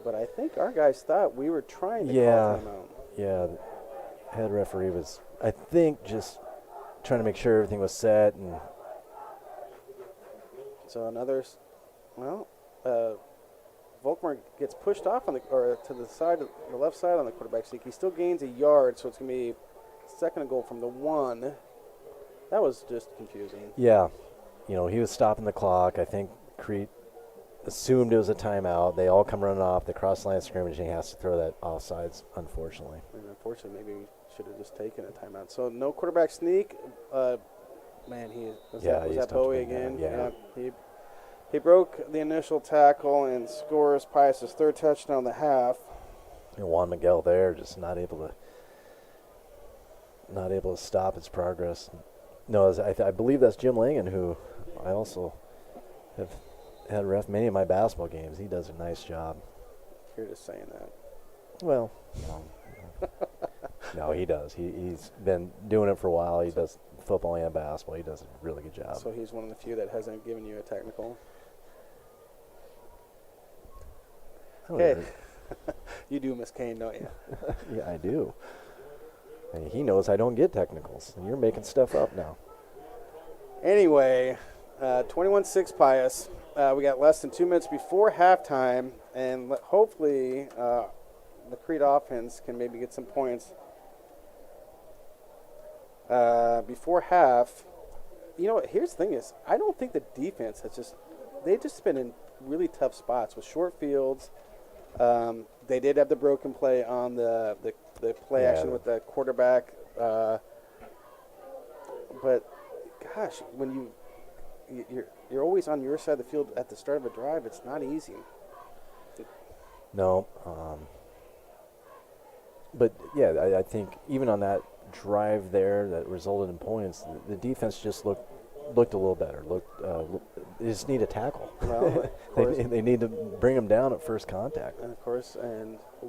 S2: But I think our guys thought we were trying to call a timeout.
S3: yeah, the head referee was, I think, just trying to make sure everything was set. And
S2: So Volkmar gets pushed off to the left side on the quarterback sneak. He still gains a yard, so it's going to be second and goal from the 1. That was just confusing.
S3: yeah, he was stopping the clock. I think Crete assumed it was a timeout. They all come running off. They cross the line of scrimmage, and he has to throw that offsides, unfortunately.
S2: And unfortunately, maybe we should have just taken a timeout. So no quarterback sneak. Was that Bowie again?
S3: Yeah.
S2: He broke the initial tackle and scores Pius' 3rd touchdown of the half.
S3: And Juan Miguel there just not able to stop its progress. No, I believe that's Jim Langan, who I also have had ref many of my basketball games. He does a nice job.
S2: You're just saying that.
S3: Well, no, he does. He's been doing it for a while. He does football and basketball. He does a really good job.
S2: So he's one of the few that hasn't given you a technical. Okay. You do miss Kane, don't you?
S3: Yeah, I do. And he knows I don't get technicals. And you're making stuff up now.
S2: Anyway, 21-6 Pius. We got less than 2 minutes before halftime, and hopefully the Crete offense can maybe get some points before half. Here's the thing is, I don't think the defense they've just been in really tough spots with short fields. They did have the broken play on the play action with the quarterback. But gosh, when you're always on your side of the field at the start of a drive, it's not easy.
S3: No. But, yeah, I think even on that drive there that resulted in points, the defense just looked a little better. They just need a tackle.
S2: Well,
S3: they need to bring them down at first contact.
S2: And of course,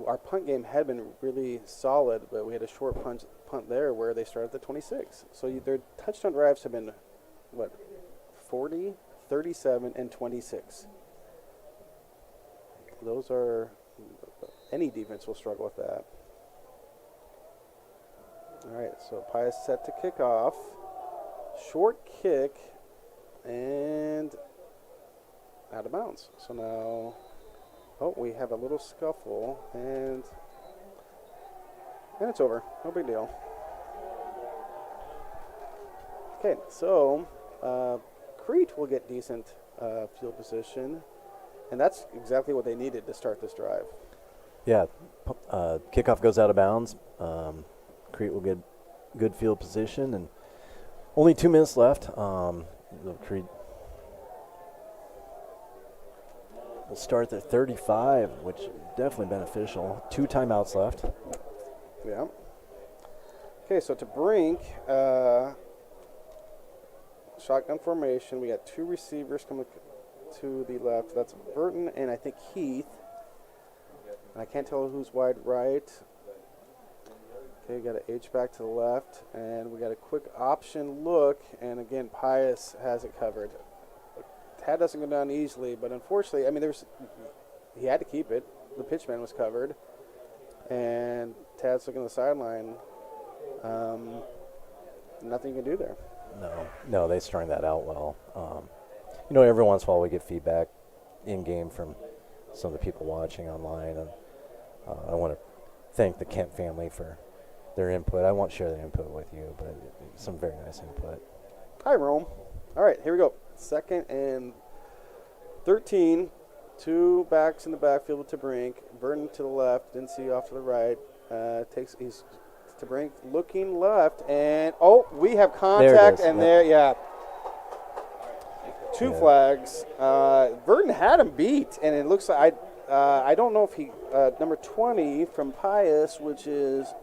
S2: our punt game had been really solid, but we had a short punt there where they started at the 26. So their touchdown drives have been, 40, 37, and 26. Those are, any defense will struggle with that. All right, so Pius set to kick off. Short kick and out of bounds. So now, we have a little scuffle and it's over. No big deal. Okay, so Crete will get decent field position, and that's exactly what they needed to start this drive.
S3: Yeah, kickoff goes out of bounds. Crete will get good field position, and only 2 minutes left. Crete will start at 35, which is definitely beneficial. 2 timeouts left.
S2: Yeah. Okay, so to Brink, shotgun formation. We got 2 receivers coming to the left. That's Burton and I think Heath. And I can't tell who's wide right. Okay, got an H back to the left, and we got a quick option look, and again, Pius has it covered. Tad doesn't go down easily, but unfortunately, he had to keep it. The pitchman was covered, and Tad's looking at the sideline. Nothing you can do there.
S3: No, they strung that out well. Every once in a while we get feedback in game from some of the people watching online, and I want to thank the Kemp family for their input. I won't share the input with you, but some very nice input.
S2: Hi, Rome. All right, here we go. 2nd and 13. 2 backs in the backfield to Brink. Burton to the left. Didn't see off to the right. He's to Brink, looking left, and we have contact,
S3: there
S2: and there, 2 flags. Burton had him beat, and it looks like I don't know if he number 20 from Pius, which is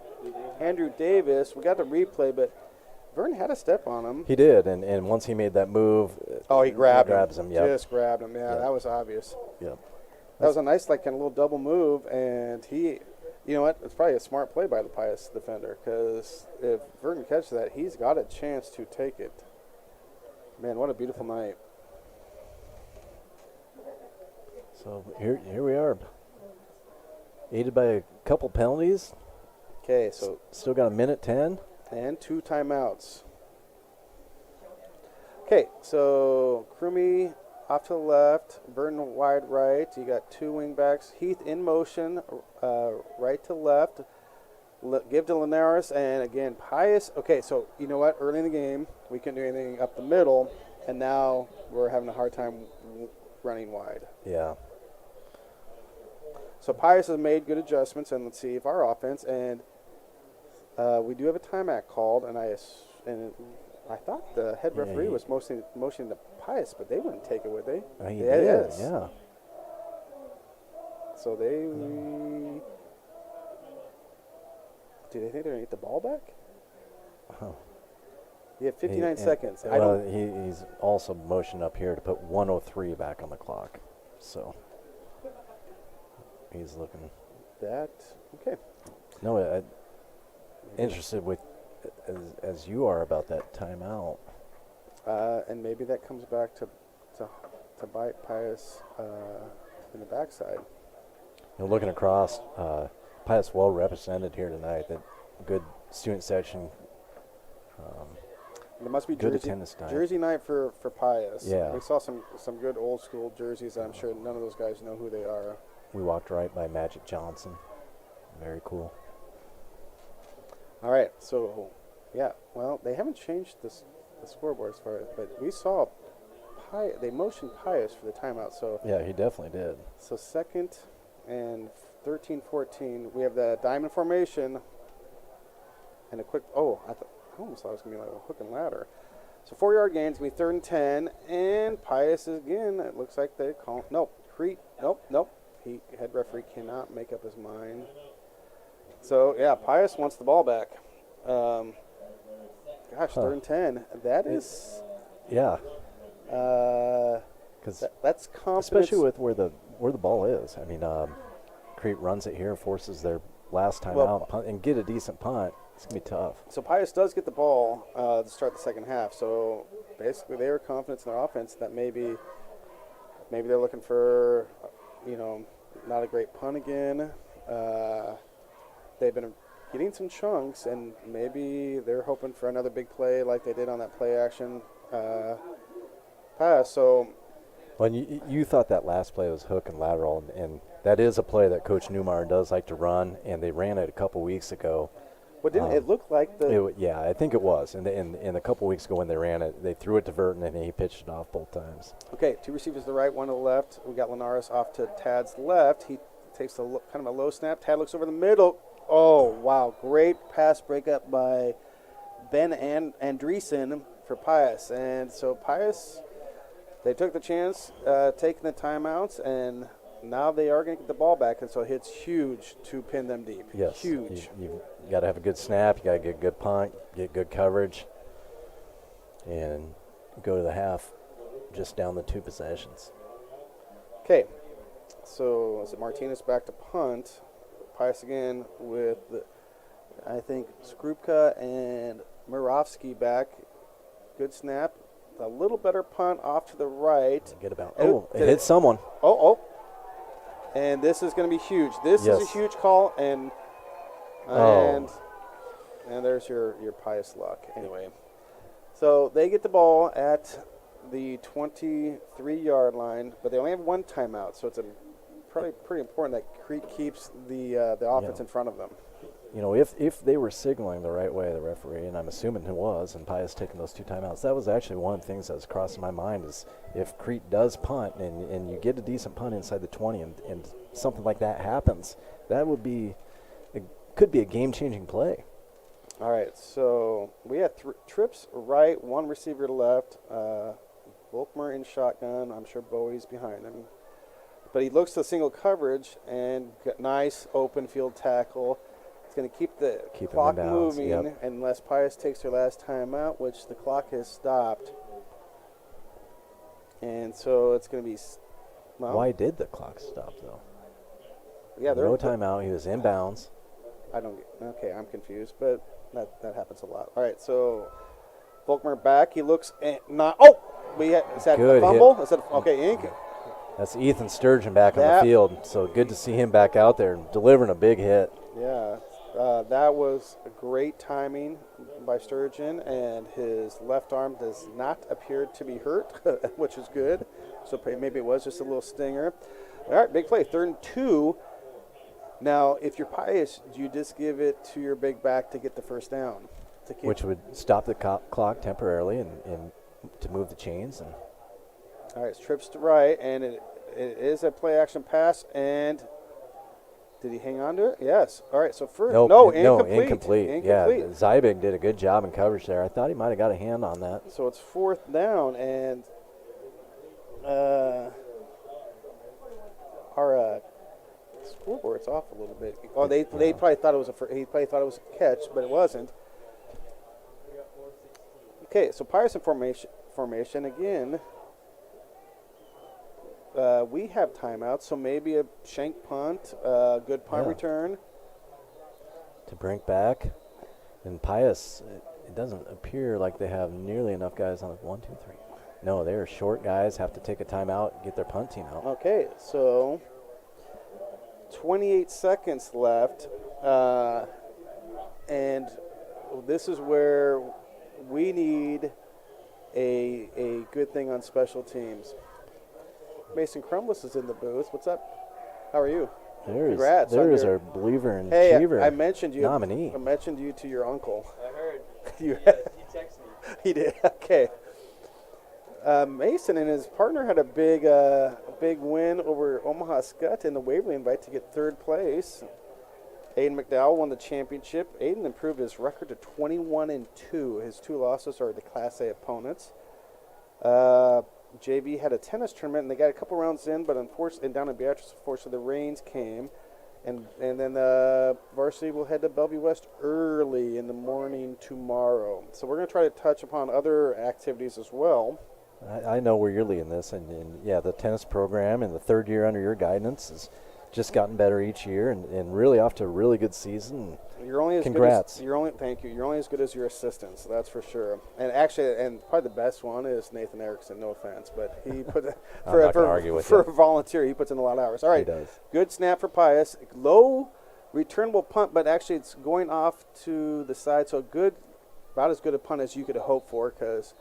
S2: Andrew Davis. We got the replay, but Burton had a step on him.
S3: He did, and once he made that move,
S2: he grabs
S3: him. Yep.
S2: Just grabbed him. Yeah,
S3: Yep.
S2: that was obvious.
S3: Yep.
S2: That was a nice, like, kind of little double move, and he, you know what, it's probably a smart play by the Pius defender, because if Verdon catches that, he's got a chance to take it. Man, what a beautiful night.
S3: So here we are, aided by a couple penalties.
S2: Okay, so
S3: Still got a minute 10.
S2: and 2 timeouts. Okay, so Crumey off to the left, Verdon wide right. You got 2 wing backs. Heath in motion, right to left. Give to Linares, and again, Pius. Okay, so you know what? Early in the game, we couldn't do anything up the middle, and now we're having a hard time running wide.
S3: Yeah.
S2: So Pius has made good adjustments, and let's see if our offense, and we do have a timeout called, and I thought the head referee was motioning to Pius, but they wouldn't take it, would they?
S3: He did,
S2: yes.
S3: yeah.
S2: So do they think they're going to get the ball back?
S3: Oh.
S2: You have 59 seconds.
S3: Well, he's also motioned up here to put 1:03 back on the clock. So he's looking.
S2: Okay.
S3: No, interested with as you are about that timeout.
S2: And maybe that comes back to bite Pius in the backside.
S3: Looking across, Pius well represented here tonight. That good student section.
S2: There must be
S3: good attendance night.
S2: Jersey night for Pius.
S3: Yeah.
S2: We saw some good old school jerseys. I'm sure none of those guys know who they are.
S3: We walked right by Magic Johnson. Very cool.
S2: All right, so yeah, well, they haven't changed the scoreboard as far as, but we saw they motioned Pius for the timeout. So
S3: yeah, he definitely did.
S2: So 2nd and 13-14. We have the diamond formation and a quick. I almost thought it was gonna be like a hook and ladder. So 4-yard gains, gonna be 3rd and 10, and Pius again. It looks like they call Crete. Nope. Head referee cannot make up his mind. So yeah, Pius wants the ball back. 3rd and 10. That is.
S3: Yeah. Because
S2: that's confidence.
S3: Especially with where the ball is. I mean, Crete runs it here, forces their last time out, punt, and get a decent punt. It's going to be tough.
S2: So Pius does get the ball to start the second half. So basically they were confident in their offense that maybe they're looking for, not a great punt again. They've been getting some chunks, and maybe they're hoping for another big play like they did on that play action pass. So,
S3: well, you thought that last play was hook and lateral, and that is a play that Coach Newmeyer does like to run, and they ran it a couple weeks ago.
S2: But didn't it look like
S3: yeah, I think it was. And a couple weeks ago when they ran it, they threw it to Verdon, and he pitched it off both times.
S2: Okay, 2 receivers to the right, 1 to the left. We got Linares off to Tad's left. He takes kind of a low snap. Tad looks over the middle. Oh, wow. Great pass breakup by Ben Andreessen for Pius. And so Pius, they took the chance, taking the timeouts, and now they are going to get the ball back. And so it's huge to pin them deep.
S3: Yes.
S2: Huge.
S3: You got to have a good snap. You got to get a good punt, get good coverage, and go to the half just down the 2 possessions.
S2: Okay. So is it Martinez back to punt? Pius again with, I think, Skrupka and Murovsky back. Good snap. A little better punt off to the right.
S3: It hit someone.
S2: And this is going to be huge. This is a huge call, and there's your Pius luck. Anyway, so they get the ball at the 23-yard line, but they only have 1 timeout, so it's probably pretty important that Crete keeps the offense in front of them.
S3: If they were signaling the right way, the referee, and I'm assuming it was, and Pius taking those 2 timeouts, that was actually one of the things that was crossing my mind is if Crete does punt and you get a decent punt inside the 20 and something like that happens, that could be a game-changing play.
S2: All right, so we had trips right, 1 receiver to left, Volkmer in shotgun. I'm sure Bowie's behind him. But he looks to single coverage and got nice open field tackle. It's going to keep the clock moving unless Pius takes their last time out, which the clock has stopped. And so it's going to be Well,
S3: Why did the clock stop, though?
S2: Yeah,
S3: No timeout. He was in bounds.
S2: I don't get. Okay, I'm confused, but that happens a lot. All right, so Volkmer back. He looks not. Oh, is that
S3: Good
S2: a fumble?
S3: hit.
S2: Is that okay? Ink.
S3: That's Ethan Sturgeon back on the field. So good to see him back out there delivering a big hit.
S2: Yeah, that was a great timing by Sturgeon, and his left arm does not appear to be hurt, which is good. So maybe it was just a little stinger. All right, big play, 3rd and 2. Now, if you're Pius, do you just give it to your big back to get the first down?
S3: Which would stop the clock temporarily and to move the chains. And
S2: all right, it's trips to right, and it is a play action pass, and did he hang on to it? Yes. All right, so first,
S3: incomplete. Yeah, Zybig did a good job in coverage there. I thought he might have got a hand on that.
S2: So it's 4th down, and our scoreboard's off a little bit. Oh, they probably thought it was a catch, but it wasn't. Okay, so Pius in formation again. We have timeouts, so maybe a shank punt, good punt return.
S3: To bring back. And Pius, it doesn't appear like they have nearly enough guys on it. 1, 2, 3. No, they're short guys, have to take a timeout, get their punt team out.
S2: Okay, so 28 seconds left, and this is where we need a good thing on special teams. Mason Crumless is in the booth. What's up? How are you? Congrats.
S3: There is our believer and achiever
S2: I mentioned you.
S3: Nominee.
S2: I mentioned you to your uncle.
S4: I heard.
S2: He
S4: texted me.
S2: He did. Okay. Mason and his partner had a big win over Omaha Skutt in the Waverly Invite to get 3rd place. Aiden McDowell won the championship. Aiden improved his record to 21-2. His 2 losses are to Class A opponents. JV had a tennis tournament, and they got a couple rounds in, but unfortunately, down in Beatrice, unfortunately, the rains came. And then Varsity will head to Bellevue West early in the morning tomorrow. So we're going to try to touch upon other activities as well.
S3: I know where you're leading this, and the tennis program in the 3rd year under your guidance has just gotten better each year, and really off to a really good season.
S2: You're only as
S3: Congrats.
S2: Thank you. You're only as good as your assistants, that's for sure. And actually, probably the best one is Nathan Erickson. No offense, but he put for a volunteer, he puts in a lot of hours. All right,
S3: he does.
S2: Good snap for Pius. Low returnable punt, but actually it's going off to the side, so about as good a punt as you could hope for, because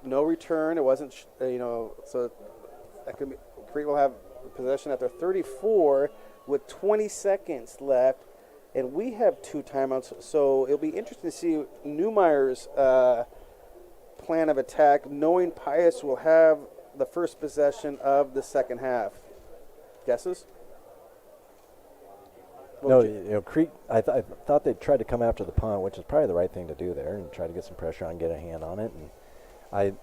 S2: no return. It wasn't, so that could be, Crete will have possession at their 34 with 20 seconds left, and we have 2 timeouts. So it'll be interesting to see Neumeyer's plan of attack, knowing Pius will have the first possession of the second half. Guesses?
S3: Crete, I thought they'd try to come after the punt, which is probably the right thing to do there, and try to get some pressure on, get a hand on it. And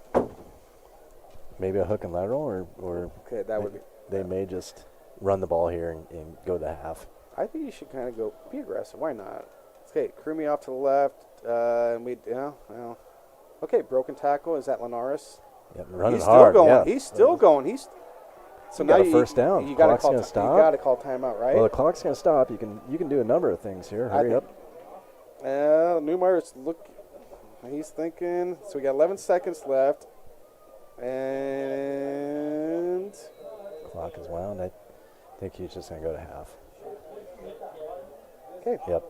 S3: maybe a hook and lateral, or
S2: okay, that would be.
S3: They may just run the ball here and go to half.
S2: I think you should kind of be aggressive. Why not? Okay, crew me off to the left, and okay, broken tackle. Is that Linares?
S3: Yep, running
S2: He's
S3: hard.
S2: Still going.
S3: Yeah.
S2: He's still going.
S3: So now you got a first down.
S2: You got to
S3: clock's stop.
S2: You got to call timeout, right?
S3: Well, the clock's going to stop. You can do a number of things here. Hurry up.
S2: Neumeyer's he's thinking. So we got 11 seconds left, and
S3: clock is wound. I think he's just going to go to half.
S2: Okay.
S3: Yep.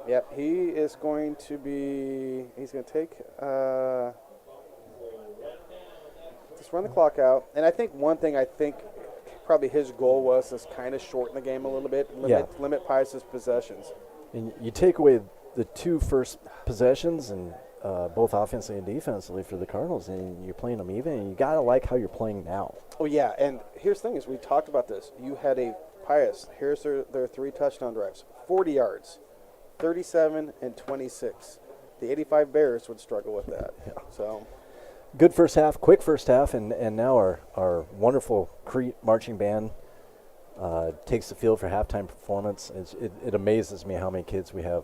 S2: Yep. He is going to be. He's going to take. Just run the clock out, and I think one thing probably his goal was to kind of shorten the game a little bit, limit Pius's possessions.
S3: And you take away the 2 first possessions, and both offensively and defensively for the Cardinals, and you're playing them even, and you got to like how you're playing now.
S2: Oh, yeah, and here's the thing is we talked about this. You had a Pius, here's their 3 touchdown drives, 40 yards, 37 and 26. The 85 Bears would struggle with that.
S3: Yeah.
S2: So
S3: good first half, quick first half, and now our wonderful Crete marching band takes the field for halftime performance. It amazes me how many kids we have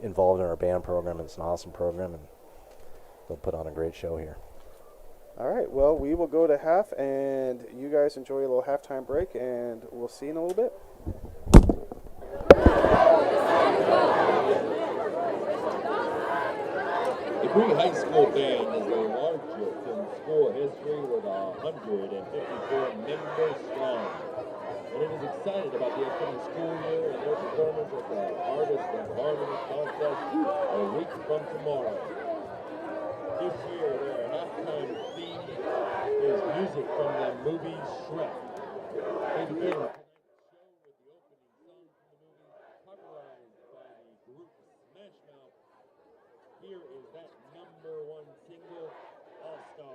S3: involved in our band program. It's an awesome program, and they'll put on a great show here.
S2: All right, well, we will go to half, and you guys enjoy a little halftime break, and we'll see you in a little bit.
S1: The Crete High School Band is the largest in school history with 154 members strong. And it is excited about the upcoming school year and their performance at the Harvest of Harmony contest a week from tomorrow. This year, their halftime theme is music from the movie Shrek. They begin tonight's show with the opening song from the movie, popularized by the group Smash Mouth. Here is that #1 single, All Star.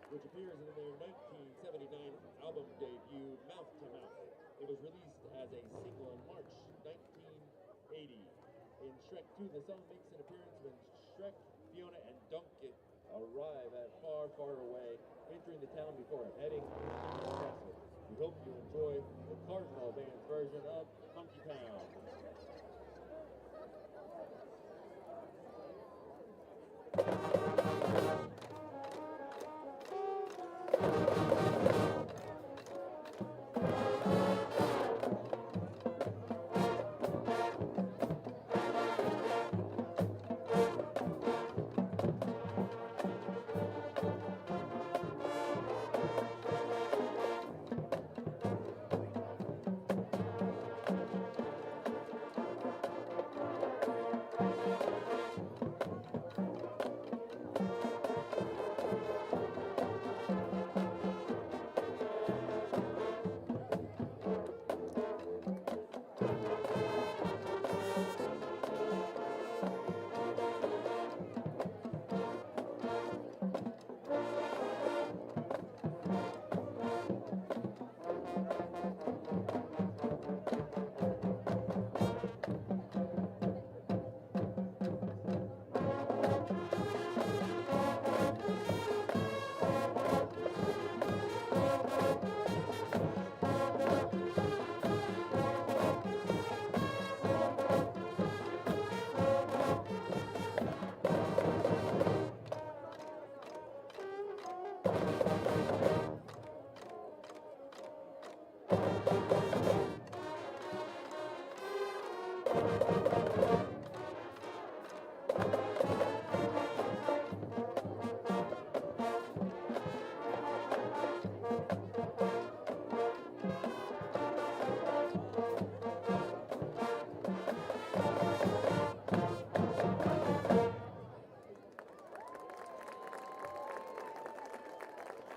S1: Which appears in their 1979 album debut, Mouth to Mouth. It was released as a single in March 1980. In Shrek 2, the song makes an appearance when Shrek, Fiona, and Donkey arrive at far, far away, entering the town before heading into the castle. We hope you enjoy the Cardinal Band's version of Funky Town.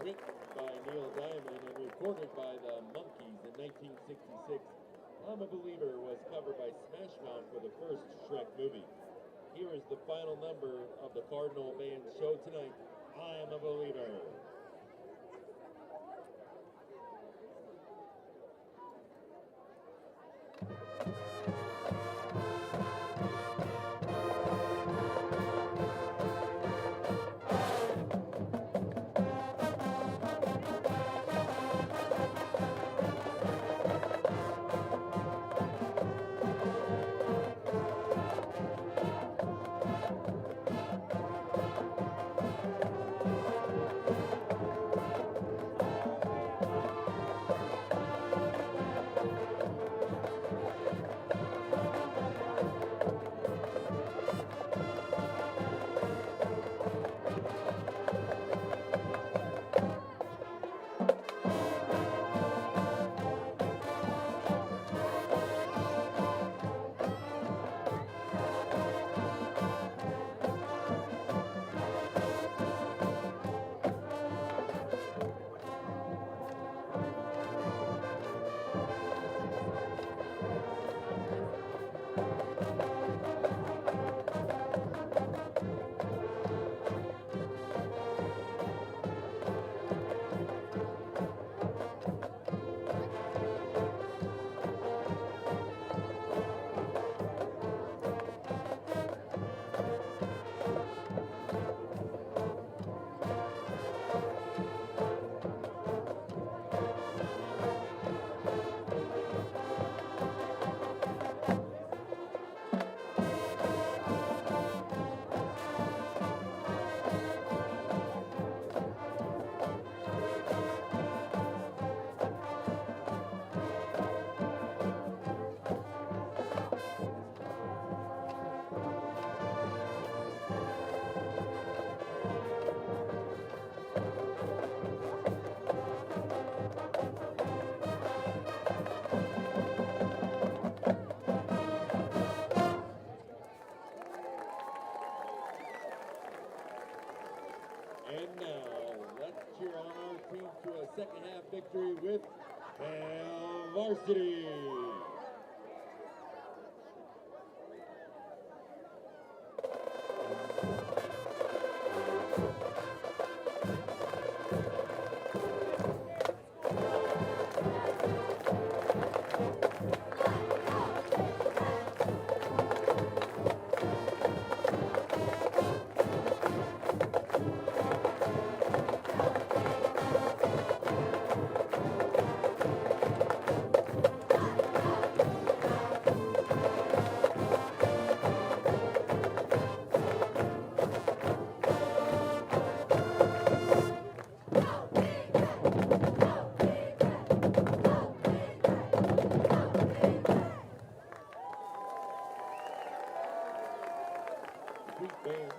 S1: Written by Neil Diamond and recorded by by the Monkees in 1966, I'm a Believer was covered by Smash Mouth for the first Shrek movie. Here is the final number of the Cardinal Band show tonight, I Am a Believer. And now, let's cheer on our team to a second half victory with Varsity. Crete band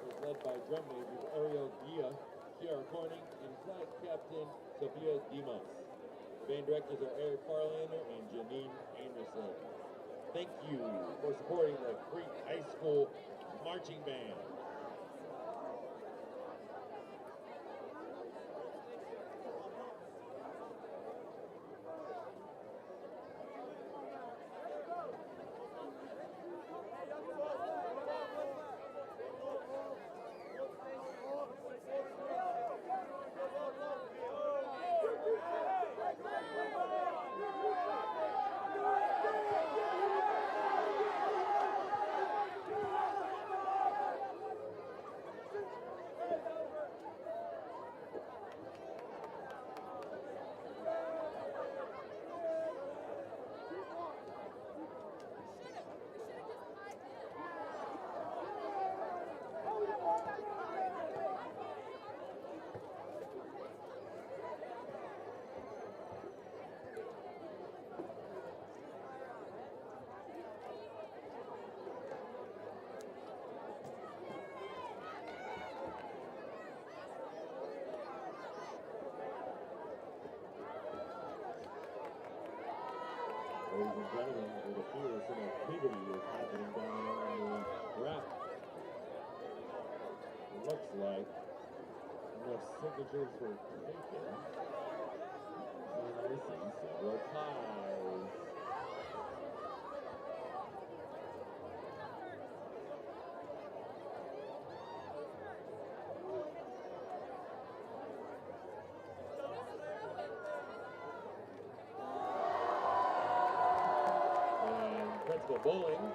S1: is led by drum majors Ariel Gia, Kiara Corning, and flag captain Sophia Dimas. Band directors are Eric Farlander and Janine Anderson. Thank you for supporting the Crete High School Marching Band. Ladies and gentlemen, it appears some activity is happening down on the track. It looks like enough signatures were taken. And I Let's go bowling.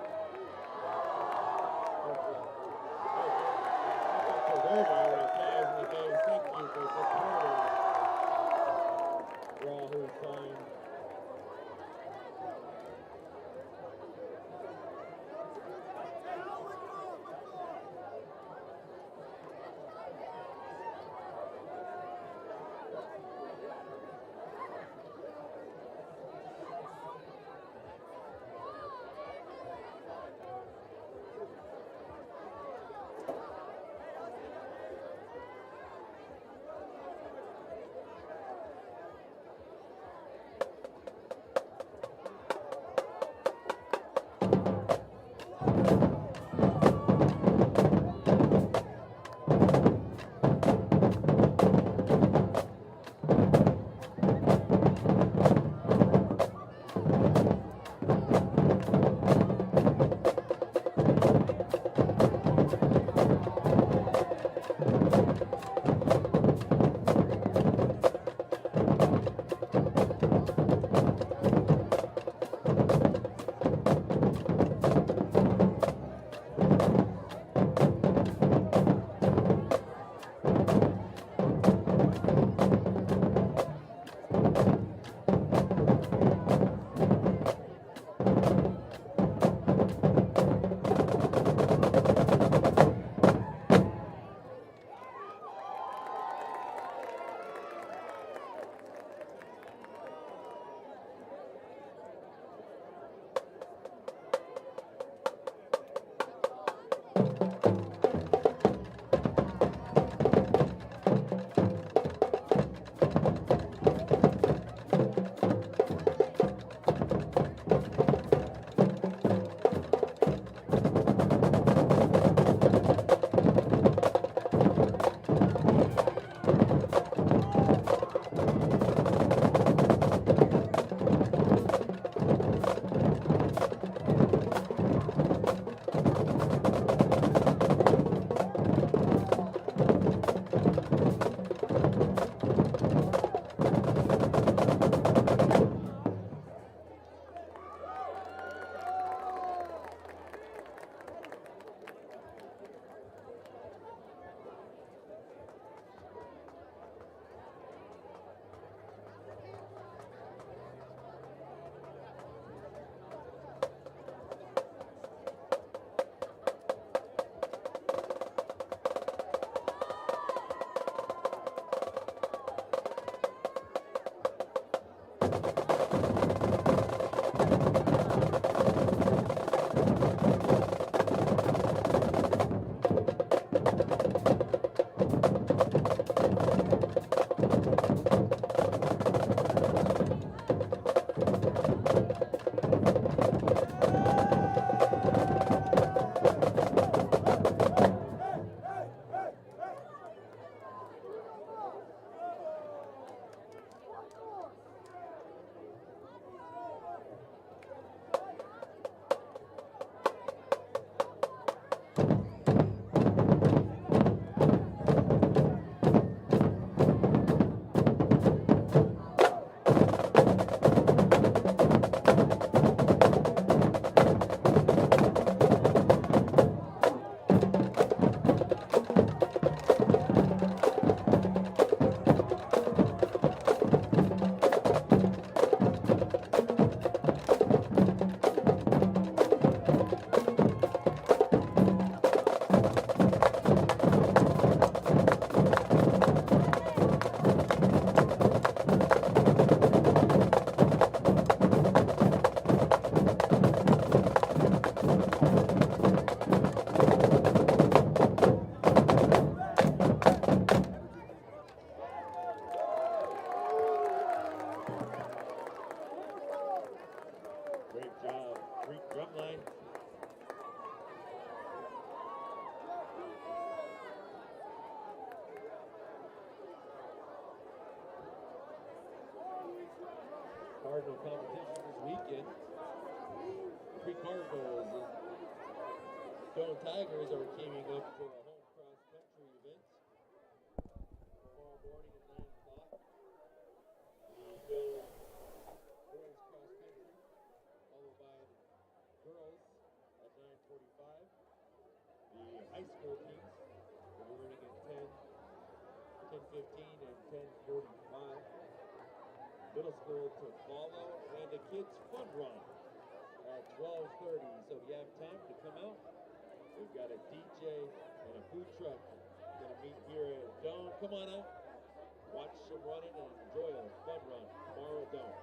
S1: Draw her sign. Cardinal competition this weekend. Crete Cardinals and Doane Tigers are teaming up for a home cross-country event tomorrow morning at 9 o'clock. The boys cross-country, followed by the girls 10:15 and 10:45. Middle school to follow, and the kids' fun run at 12:30. So if you have time to come out, we've got a DJ and a food truck gonna meet here at Doane. Come on out, watch them running, and enjoy a fun run tomorrow at Doane.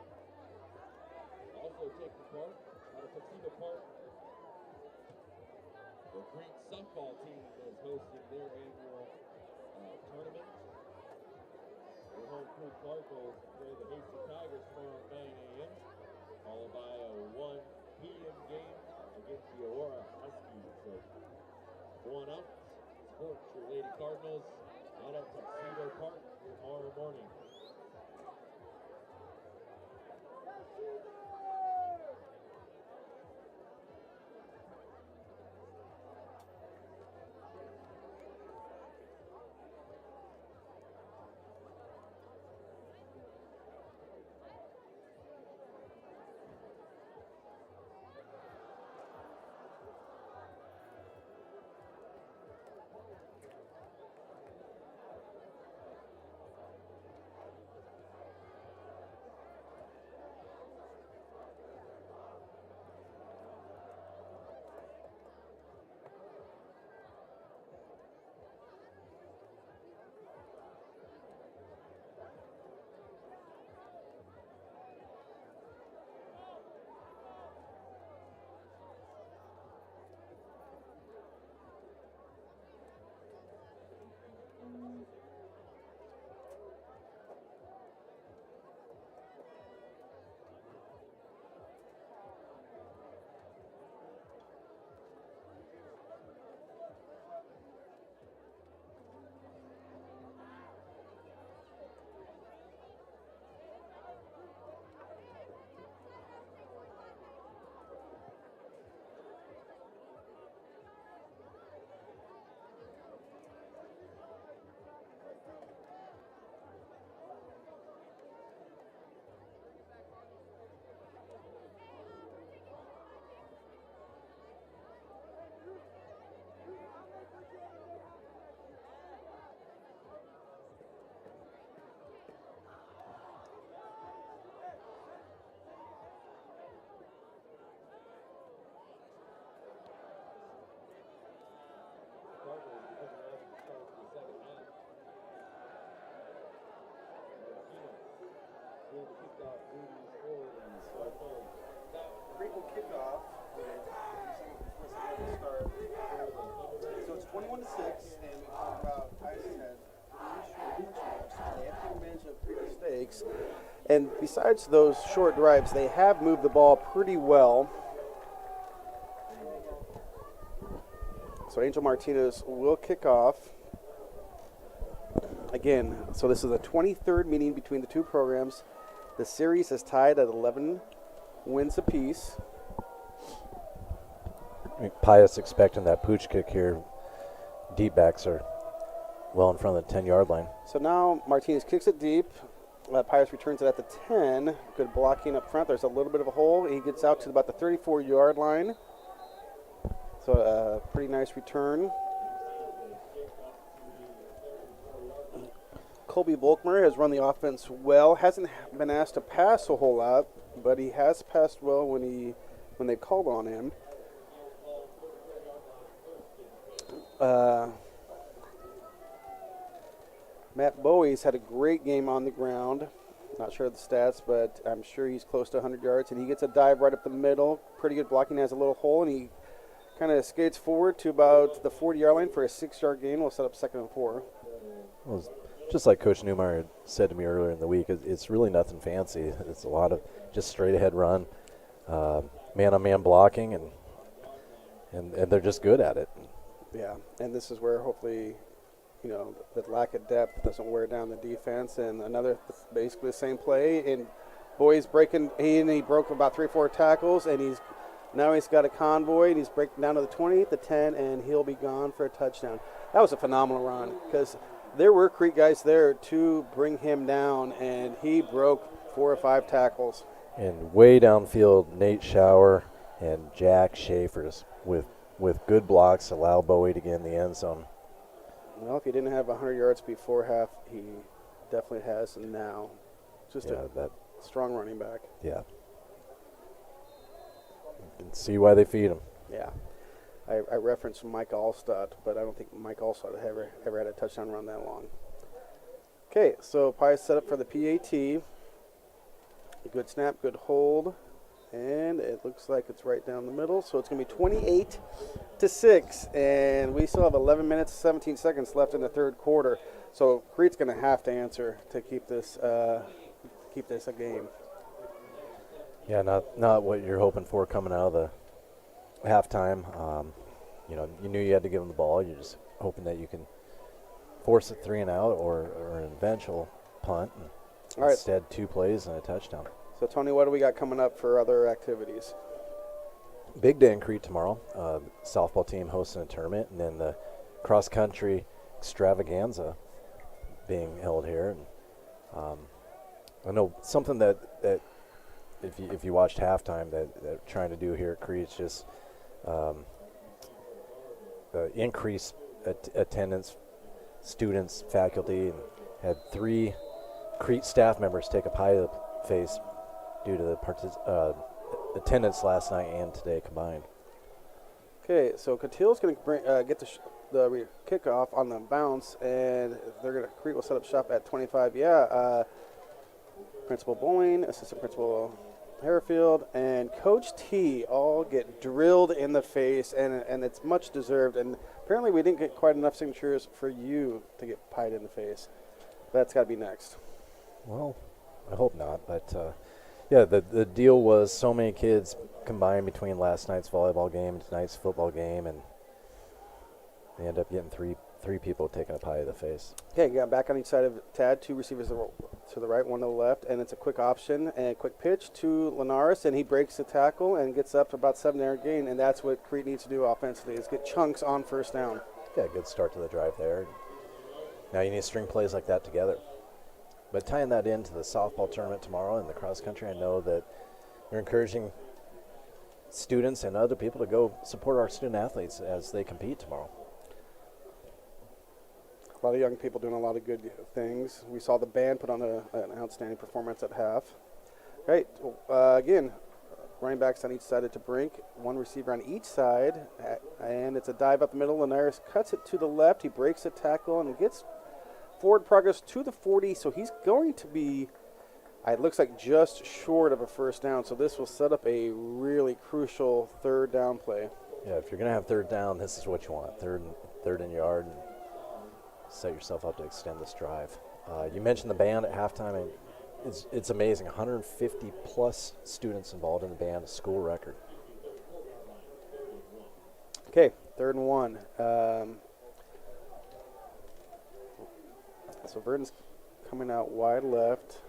S1: Also taking part out of Tuxedo Park, the Crete softball team is hosting their annual tournament. The home Crete Cardinals play the Hasty Tigers tomorrow at 9 a.m., followed by a 1 p.m. game against the Aurora Huskies. So go on out, support your Lady Cardinals out at Tuxedo Park tomorrow morning.
S2: Crete will kick off. So it's 21-6, and we talk about Pius has 3 short trips. They have taken advantage of Crete mistakes. And besides those short drives, they have moved the ball pretty well. So Angel Martinez will kick off. Again, so this is the 23rd meeting between the two programs. The series is tied at 11 wins apiece.
S3: Pius expecting that pooch kick here. Deep backs are well in front of the 10-yard line.
S2: So now Martinez kicks it deep. Pius returns it at the 10. Good blocking up front. There's a little bit of a hole. He gets out to about the 34-yard line. So a pretty nice return. Colby Volkmer has run the offense well. Hasn't been asked to pass a whole lot, but he has passed well when they called on him. Matt Bowie's had a great game on the ground. Not sure of the stats, but I'm sure he's close to 100 yards. And he gets a dive right up the middle. Pretty good blocking. Has a little hole, and he kind of skates forward to about the 40-yard line for a 6-yard gain. We'll set up 2nd and 4.
S3: Well, just like Coach Newmeyer had said to me earlier in the week, it's really nothing fancy. It's a lot of just straight-ahead run, man-on-man blocking, and they're just good at it.
S2: Yeah, and this is where hopefully, the lack of depth doesn't wear down the defense. And another, basically the same play. And Boy's breaking, he broke about 3 or 4 tackles, and he's got a convoy, and he's breaking down to the 20, the 10, and he'll be gone for a touchdown. That was a phenomenal run because there were Crete guys there to bring him down, and he broke 4 or 5 tackles.
S3: And way downfield, Nate Schauer and Jack Schaefer's with good blocks allow Bowie to get in the end zone.
S2: Well, if he didn't have 100 yards before half, he definitely has now. Just a strong running back.
S3: Yeah. You can see why they feed him.
S2: Yeah. I referenced Mike Allstott, but I don't think Mike Allstott ever had a touchdown run that long. Okay, so Pius set up for the PAT. A good snap, good hold, and it looks like it's right down the middle. So it's going to be 28-6, and we still have 11 minutes, 17 seconds left in the third quarter. So Crete's going to have to answer to keep this a game.
S3: Yeah, not what you're hoping for coming out of the halftime. You knew you had to give them the ball. You're just hoping that you can force a 3-and-out or an eventual punt.
S2: All right.
S3: Instead, 2 plays and a touchdown.
S2: So, Tony, what do we got coming up for other activities?
S3: Big day in Crete tomorrow. Softball team hosting a tournament, and then the cross-country extravaganza being held here. And, I know something that if you watched halftime that they're trying to do here at Crete is just increase attendance, students, faculty, and had 3 Crete staff members take a pie to the face due to the attendance last night and today combined.
S2: Okay, so Cotillo's going to get the kickoff on the bounce, and Crete will set up shop at 25. Yeah, Principal Boyne, Assistant Principal Harefield, and Coach T all get drilled in the face, and it's much deserved. And apparently we didn't get quite enough signatures for you to get pied in the face. That's got to be next.
S3: Well, I hope not, but yeah, the deal was so many kids combined between last night's volleyball game and tonight's football game, and they end up getting three people taking a pie to the face.
S2: Okay, got back on each side of Tad, 2 receivers to the right, 1 to the left, and it's a quick option and a quick pitch to Linares, and he breaks the tackle and gets up to about 7-yard gain, and that's what Crete needs to do offensively, is get chunks on first down.
S3: Yeah, good start to the drive there. Now you need to string plays like that together. But tying that into the softball tournament tomorrow and the cross country, I know that you're encouraging students and other people to go support our student athletes as they compete tomorrow.
S2: A lot of young people doing a lot of good things. We saw the band put on an outstanding performance at half. Right, again, running backs on each side to Brink, 1 receiver on each side, and it's a dive up the middle. Linares cuts it to the left. He breaks the tackle and gets forward progress to the 40, so he's going to be, it looks like, just short of a first down. So this will set up a really crucial third down play.
S3: Yeah, if you're going to have third down, this is what you want, third and yard, and set yourself up to extend this drive. You mentioned the band at halftime, and it's amazing, 150-plus students involved in the band, a school record.
S2: Okay, 3rd and 1. So Verdon's coming out wide left.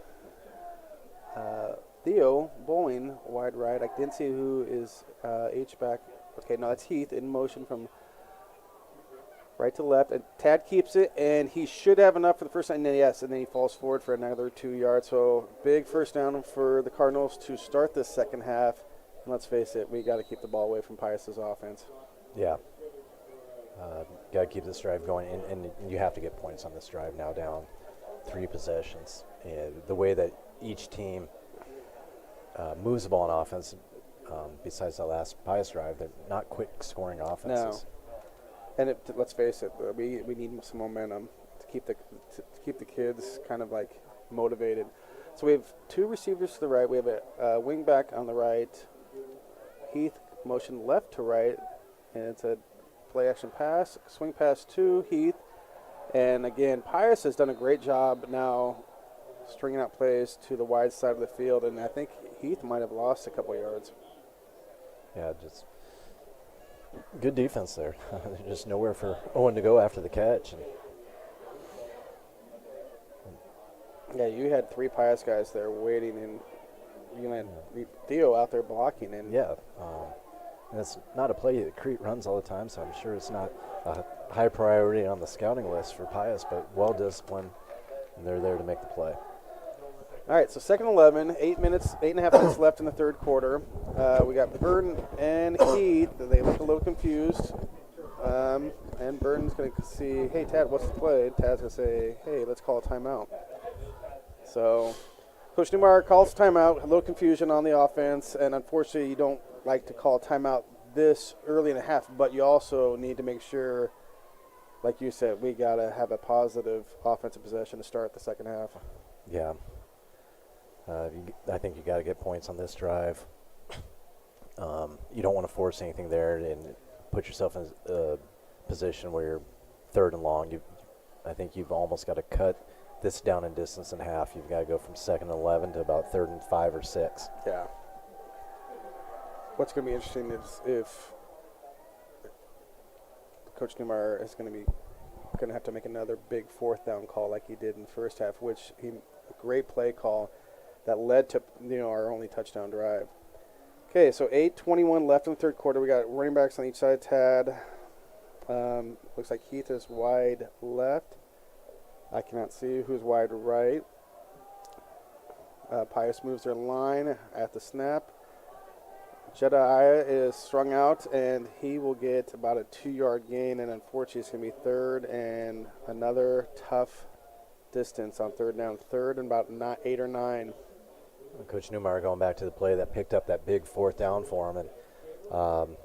S2: Theo Boyne wide right. I didn't see who is H-back. Okay, no, that's Heath in motion from right to left. And Tad keeps it, and he should have enough for the first down. Yes, and then he falls forward for another 2 yards. So big first down for the Cardinals to start the second half. And let's face it, we got to keep the ball away from Pius's offense.
S3: Yeah. Got to keep this drive going, and you have to get points on this drive now, down 3 possessions. And the way that each team moves the ball on offense, besides that last Pius drive, they're not quick scoring offenses.
S2: No. And let's face it, we need some momentum to keep the kids kind of like motivated. So we have 2 receivers to the right. We have a wing back on the right. Heath motion left to right, and it's a play action pass, swing pass to Heath. And again, Pius has done a great job now stringing out plays to the wide side of the field, and I think Heath might have lost a couple yards.
S3: Yeah, just good defense there. Just nowhere for Owen to go after the catch.
S2: Yeah, you had 3 Pius guys there waiting, and you had Theo out there blocking. And
S3: yeah, and it's not a play that Crete runs all the time, so I'm sure it's not a high priority on the scouting list for Pius, but well disciplined, and they're there to make the play.
S2: All right, so 2nd and 11, 8.5 minutes left in the third quarter. We got Verdon and Heath. They look a little confused. And Burton's going to see, hey, Tad, what's the play? Tad's going to say, hey, let's call a timeout. So Coach Newmeyer calls timeout, a little confusion on the offense, and unfortunately you don't like to call a timeout this early in the half, but you also need to make sure, like you said, we got to have a positive offensive possession to start the second half.
S3: Yeah. I think you got to get points on this drive. You don't want to force anything there and put yourself in a position where you're third and long. I think you've almost got to cut this down in distance in half. You've got to go from 2nd and 11 to about 3rd and 5 or 6.
S2: Yeah. What's going to be interesting is if Coach Newmeyer is going to have to make another big 4th down call like he did in the first half, which a great play call that led to our only touchdown drive. Okay, so 8:21 left in the third quarter. We got running backs on each side. Tad. Looks like Heath is wide left. I cannot see who's wide right. Pius moves their line at the snap. Jedediah is strung out, and he will get about a 2-yard gain, and unfortunately it's going to be 3rd and another tough distance on 3rd down. 3rd and about 8 or 9.
S3: Coach Newmeyer going back to the play that picked up that big 4th down for him, and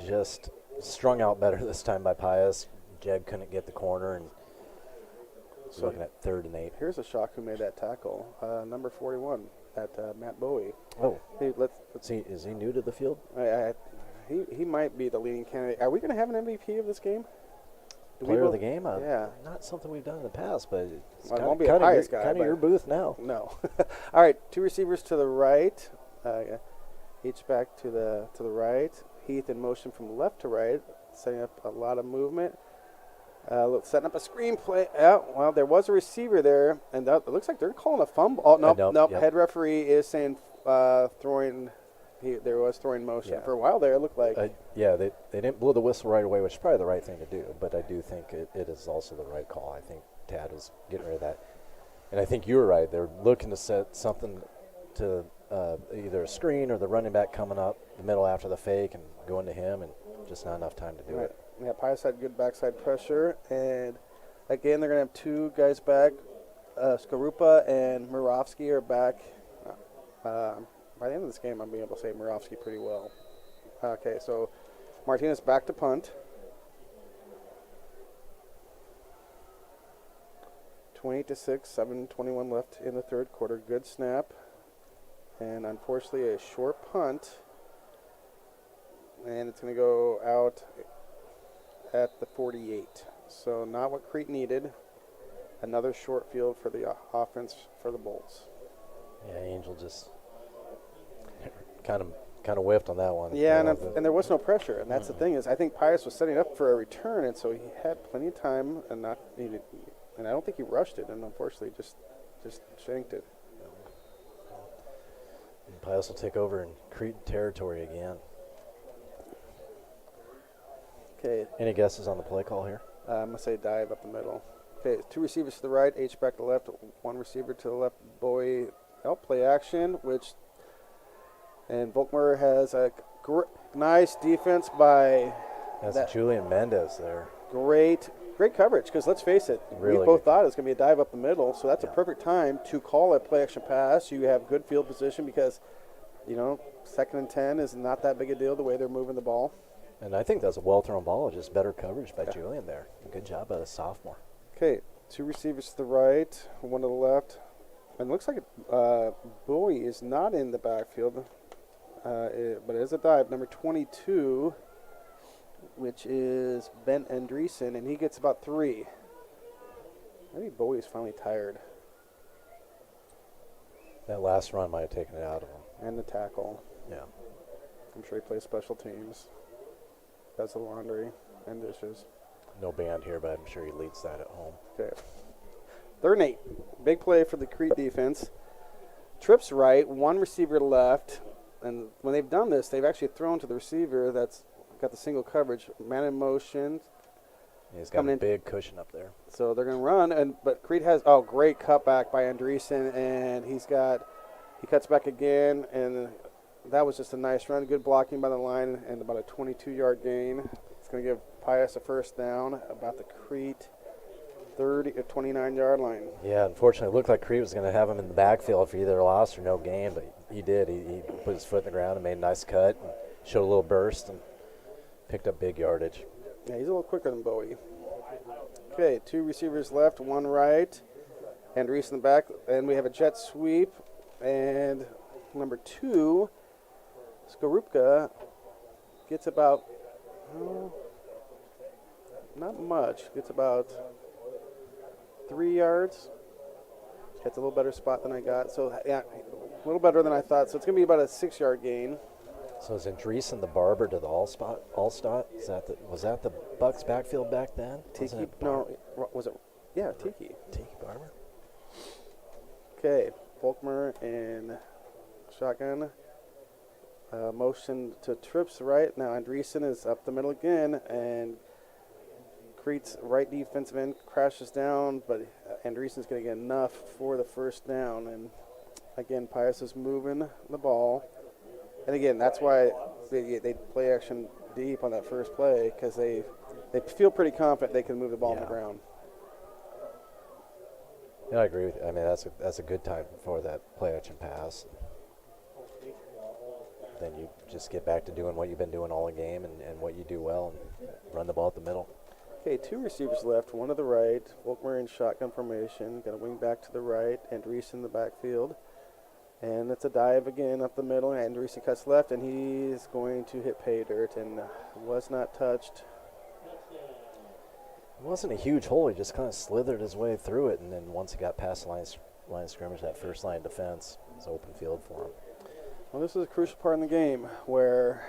S3: just strung out better this time by Pius. Jed couldn't get the corner, and so looking at 3rd and 8.
S2: Here's a shock who made that tackle. Number 41, that Matt Bowie.
S3: Oh,
S2: hey,
S3: is he new to the field?
S2: He might be the leading candidate. Are we going to have an MVP of this game?
S3: Player of the game?
S2: Yeah.
S3: Not something we've done in the past, but it's
S2: well, won't be a Pius guy.
S3: Kind of your booth now.
S2: No. All right, 2 receivers to the right. Each back to the right. Heath in motion from left to right, setting up a lot of movement. Setting up a screen play. Yeah, well, there was a receiver there, and it looks like they're calling a fumble. Oh, nope. Yep. Head referee is saying throwing. There was throwing motion. For a while there, it looked like.
S3: Yeah, they didn't blow the whistle right away, which is probably the right thing to do, but I do think it is also the right call. I think Tad was getting rid of that. And I think you were right. They're looking to set something to either a screen or the running back coming up the middle after the fake and going to him, and just not enough time to do it.
S2: Yeah, Pius had good backside pressure, and again, they're going to have 2 guys back. Skarupa and Murovsky are back. By the end of this game, I'm being able to say Murovsky pretty well. Okay, so Martinez back to punt. 28-6, 7:21 left in the third quarter. Good snap. And unfortunately, a short punt. And it's going to go out at the 48. So not what Crete needed. Another short field for the offense for the Bolts.
S3: Yeah, Angel just kind of whiffed on that one.
S2: Yeah, and there was no pressure, and that's the thing is I think Pius was setting up for a return, and so he had plenty of time and I don't think he rushed it, and unfortunately just shanked it.
S3: And Pius will take over in Crete territory again.
S2: Okay.
S3: Any guesses on the play call here?
S2: I'm gonna say dive up the middle. Okay, 2 receivers to the right, H back to the left, 1 receiver to the left. Bowie, play action, and Volkmer has a nice defense by.
S3: That's Julian Mendez there.
S2: Great coverage, because let's face it,
S3: really
S2: we both thought it was going to be a dive up the middle, so that's a perfect time to call a play action pass. You have good field position because, 2nd and 10 is not that big a deal the way they're moving the ball.
S3: And I think that's a well-thrown ball, just better coverage by Julian there. Good job by the sophomore.
S2: Okay, 2 receivers to the right, 1 to the left. And it looks like Bowie is not in the backfield, but it is a dive. Number 22, which is Ben Andreessen, and he gets about 3. Maybe Bowie's finally tired.
S3: That last run might have taken it out of him.
S2: And the tackle.
S3: Yeah.
S2: I'm sure he plays special teams. Does the laundry and dishes.
S3: No band here, but I'm sure he leads that at home.
S2: Okay. 3rd and 8. Big play for the Crete defense. Trips right, 1 receiver left. And when they've done this, they've actually thrown to the receiver that's got the single coverage. Man in motion.
S3: Yeah, he's got a big cushion up there.
S2: So they're going to run. But Crete has, great cutback by Andreessen. And he cuts back again. And that was just a nice run. Good blocking by the line and about a 22-yard gain. It's going to give Pius a first down about the Crete 29-yard line.
S3: Yeah, unfortunately, it looked like Crete was going to have him in the backfield for either a loss or no gain, but he did. He put his foot in the ground and made a nice cut, and showed a little burst, and picked up big yardage.
S2: Yeah, he's a little quicker than Bowie. Okay, 2 receivers left, 1 right, and Reese in the back. And we have a jet sweep, and number 2, Skorupka, gets about, not much, gets about 3 yards. Gets a little better spot than I got. So, yeah, a little better than I thought. So it's going to be about a 6-yard gain.
S3: So is Andreessen the barber to the all-stot? Was that the Bucks backfield back then?
S2: Tiki? No, was it? Yeah, Tiki.
S3: Tiki barber.
S2: Okay, Volkmer in shotgun. Motion to trips right. Now Andreessen is up the middle again, and Crete's right defensive end crashes down, but Andreessen's going to get enough for the first down. And again, Pius is moving the ball. And again, that's why they play action deep on that first play, because they feel pretty confident they can move the ball on the ground.
S3: Yeah, I agree with you. I mean, that's a good time for that play action pass. Then you just get back to doing what you've been doing all the game and what you do well, and run the ball up the middle.
S2: Okay, 2 receivers left, 1 to the right. Volkmer in shotgun formation. Got a wing back to the right, and Reese in the backfield. And it's a dive again up the middle, and Reese cuts left, and he's going to hit pay dirt, and was not touched.
S3: It wasn't a huge hole. He just kind of slithered his way through it, and then once he got past the line of scrimmage, that first line of defense, it was open field for him.
S2: Well, this is a crucial part in the game where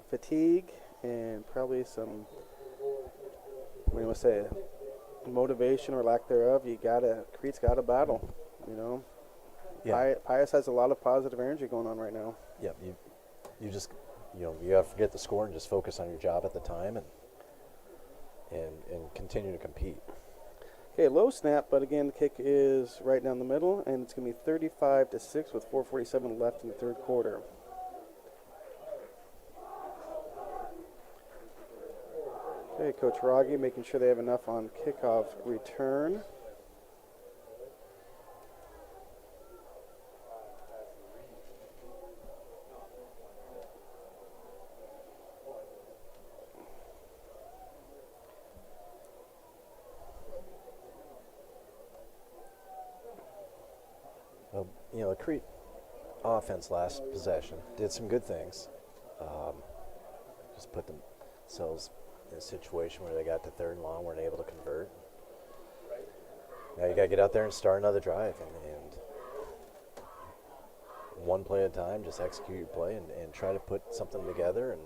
S2: fatigue and probably some, what do you want to say, motivation or lack thereof, Crete's got to battle, you know.
S3: Yeah.
S2: Pius has a lot of positive energy going on right now.
S3: Yeah, you just, you got to forget the score and just focus on your job at the time and continue to compete.
S2: Okay, low snap, but again, the kick is right down the middle, and it's going to be 35-6 with 4:47 left in the third quarter. Okay, Coach Rogge making sure they have enough on kickoff return.
S3: The Crete offense last possession did some good things. Just put themselves in a situation where they got to 3rd and long, weren't able to convert. Now you got to get out there and start another drive, and one play at a time, just execute your play and try to put something together. And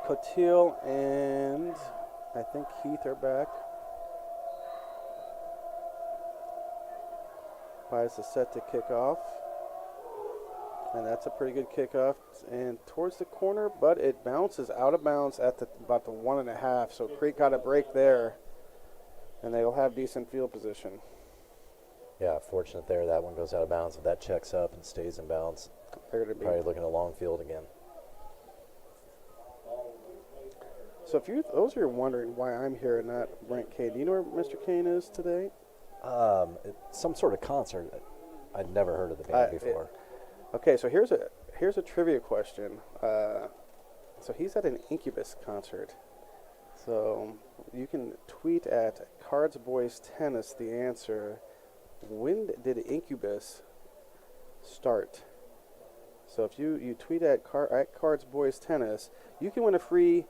S2: Cotil and I think Heath are back. Pius is set to kick off. And that's a pretty good kickoff. And towards the corner, but it bounces out of bounds at about the 1.5. So Crete got a break there. And they'll have decent field position.
S3: yeah, fortunate there. That one goes out of bounds. If that checks up and stays in bounds, probably looking at a long field again.
S2: So if those are wondering why I'm here and not Brent Kane, do you know where Mr. Kane is today?
S3: Some sort of concert. I'd never heard of the band before.
S2: Okay, so here's a trivia question. So he's at an Incubus concert. So you can tweet at Cards Boys Tennis the answer. When did Incubus start? So if you tweet at Cards Boys Tennis, you can win a free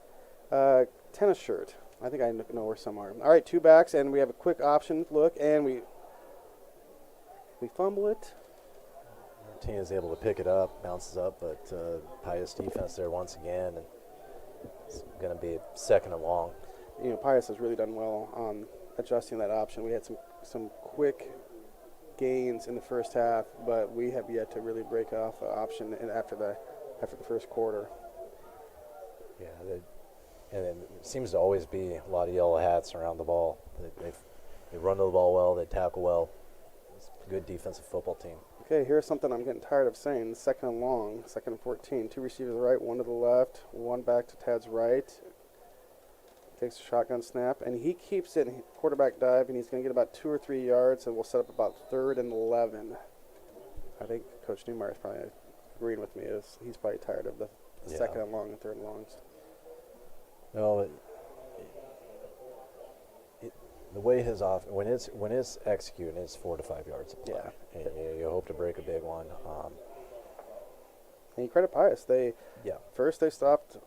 S2: tennis shirt. I think I know where some are. All right, 2 backs, and we have a quick option look, and we fumble it.
S3: Martinez is able to pick it up, bounces up, but Pius defense there once again, and it's going to be 2nd and long.
S2: You know, Pius has really done well on adjusting that option. We had some quick gains in the first half, but we have yet to really break off the option after the first quarter.
S3: Yeah, and it seems to always be a lot of yellow hats around the ball. They run to the ball well, they tackle well. It's a good defensive football team.
S2: Okay, here's something I'm getting tired of saying. Second and long, second and 14. 2 receivers right, 1 to the left, 1 back to Tad's right. Takes a shotgun snap, and he keeps it quarterback dive, and he's going to get about 2 or 3 yards, and we'll set up about 3rd and 11. I think Coach Newmeyer is probably agreeing with me. He's probably tired of the second and long and 3rd and longs.
S3: No, the way his when it's executing, it's 4 to 5 yards of play.
S2: Yeah.
S3: And you hope to break a big one.
S2: And you credit Pius. First they stopped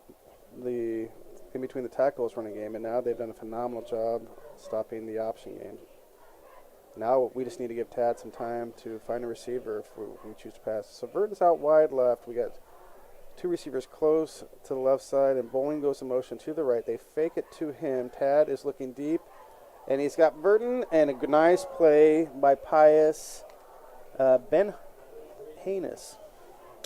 S2: the in between the tackles running game, and now they've done a phenomenal job stopping the option game. Now we just need to give Tad some time to find a receiver if we choose to pass. So Burton's out wide left. We got 2 receivers close to the left side, and Bowling goes in motion to the right. They fake it to him. Tad is looking deep, and he's got Burton, and a nice play by Pius. Ben Haynes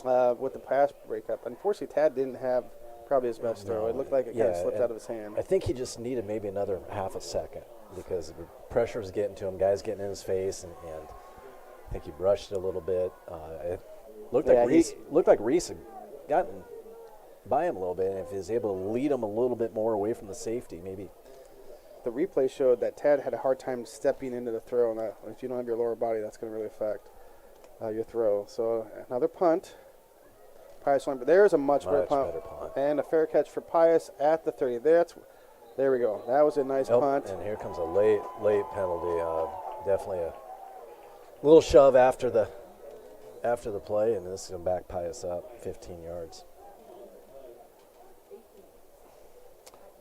S2: with the pass breakup. Unfortunately, Tad didn't have probably his best throw. It looked like it kind of slipped out of his hand.
S3: I think he just needed maybe another half a second because the pressure was getting to him, guys getting in his face, and I think he brushed it a little bit. It looked like Reese had gotten by him a little bit, and if he was able to lead him a little bit more away from the safety, maybe.
S2: The replay showed that Tad had a hard time stepping into the throw, and if you don't have your lower body, that's going to really affect your throw. So another punt. Pius won, but there's a much better punt, and a fair catch for Pius at the 30. There we go. That was a nice punt.
S3: And here comes a late penalty. Definitely a little shove after the play, and this is going to back Pius up 15 yards.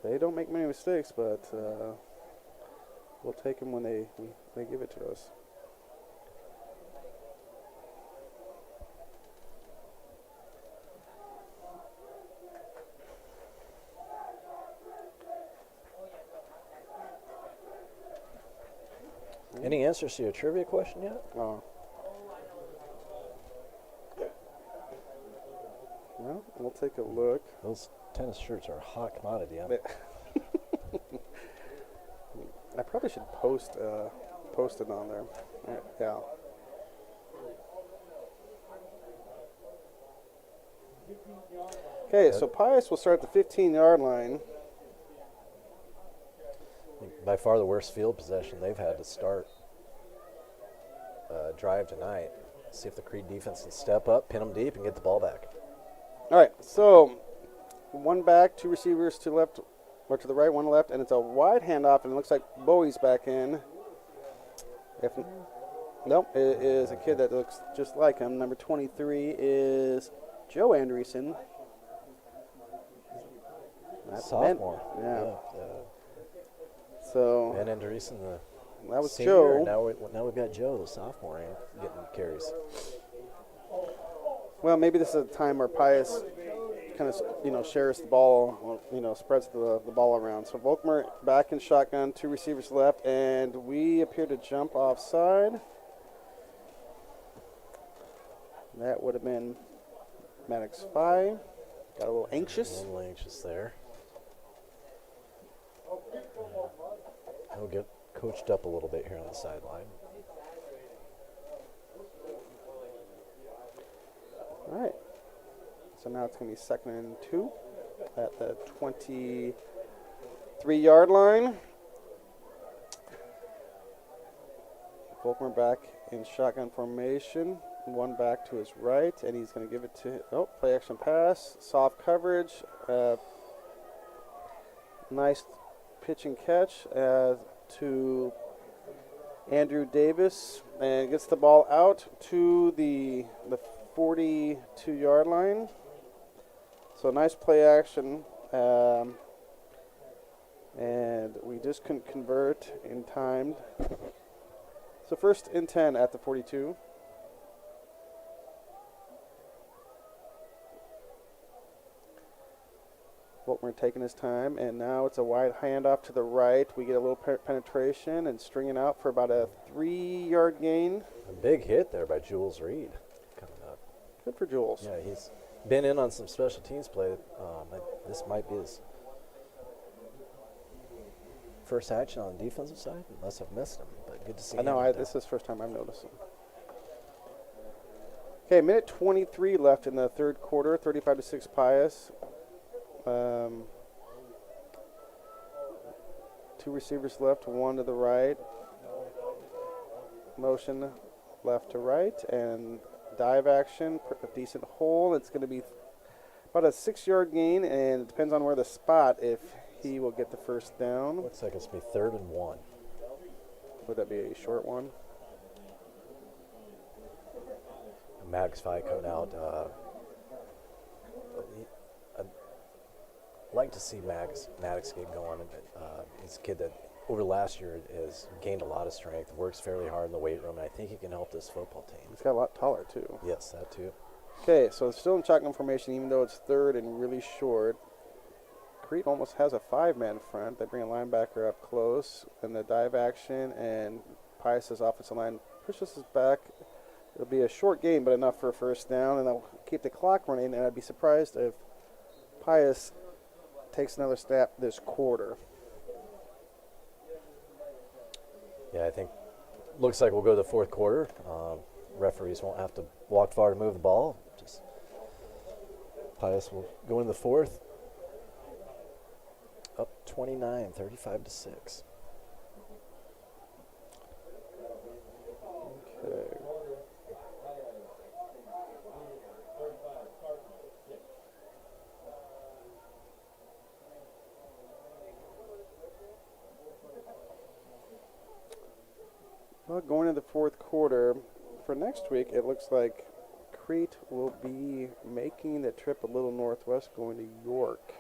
S2: They don't make many mistakes, but we'll take them when they give it to us.
S3: Any answers to your trivia question yet?
S2: Oh. Well, we'll take a look.
S3: Those tennis shirts are a hot commodity.
S2: I probably should post it on there. Yeah. Okay, so Pius will start at the 15-yard line.
S3: By far the worst field possession they've had to start drive tonight. See if the Crete defense can step up, pin them deep, and get the ball back.
S2: All right, so 1 back, 2 receivers to left or to the right, 1 left, and it's a wide handoff, and it looks like Bowie's back in. Nope, it is a kid that looks just like him. Number 23 is Joe Andreessen.
S3: Sophomore.
S2: Yeah. So
S3: Ben Andreessen,
S2: that was
S3: senior.
S2: Joe.
S3: Now we've got Joe, the sophomore, getting carries.
S2: Well, maybe this is a time where Pius kind of shares the ball, spreads the ball around. So Volkmer back in shotgun, 2 receivers left, and we appear to jump offside. That would have been Maddox 5. Got a little anxious.
S3: There. He'll get coached up a little bit here on the sideline.
S2: All right. So now it's going to be 2nd and 2 at the 23-yard line. Volkmer back in shotgun formation. 1 back to his right, and he's going to give it to play action pass, soft coverage, nice pitch and catch to Andrew Davis, and gets the ball out to the 42-yard line. So nice play action, and we just couldn't convert in time. So 1st and 10 at the 42. Volkmer taking his time, and now it's a wide handoff to the right. We get a little penetration and stringing out for about a 3-yard gain.
S3: A big hit there by Jules Reed coming up.
S2: Good for Jules.
S3: Yeah, he's been in on some special teams play. This might be his first action on the defensive side, unless I've missed him. But good to see him.
S2: I know. This is the first time I've noticed him. Okay, minute 23 left in the third quarter, 35-6 Pius. Two receivers left, one to the right. Motion left to right, and dive action, a decent hole. It's going to be about a 6-yard gain, and it depends on where the spot if he will get the first down.
S3: Looks like it's going to be 3rd and 1.
S2: Would that be a short one?
S3: Maddox Fi coming out. I'd like to see Maddox get going. He's a kid that over last year has gained a lot of strength, works fairly hard in the weight room, and I think he can help this football team.
S2: He's got a lot taller, too.
S3: Yes, that too.
S2: Okay, so it's still in shotgun formation, even though it's 3rd and really short. Crete almost has a 5-man front. They bring a linebacker up close, and the dive action, and Pius' offensive line pushes us back. It'll be a short game, but enough for a first down, and they'll keep the clock running, and I'd be surprised if Pius takes another snap this quarter.
S3: Yeah, I think looks like we'll go to the fourth quarter. Referees won't have to walk far to move the ball. Just Pius will go in the fourth. Up 29, 35-6.
S2: Okay. Well, going into the fourth quarter, for next week, it looks like Crete will be making the trip a little northwest, going to York.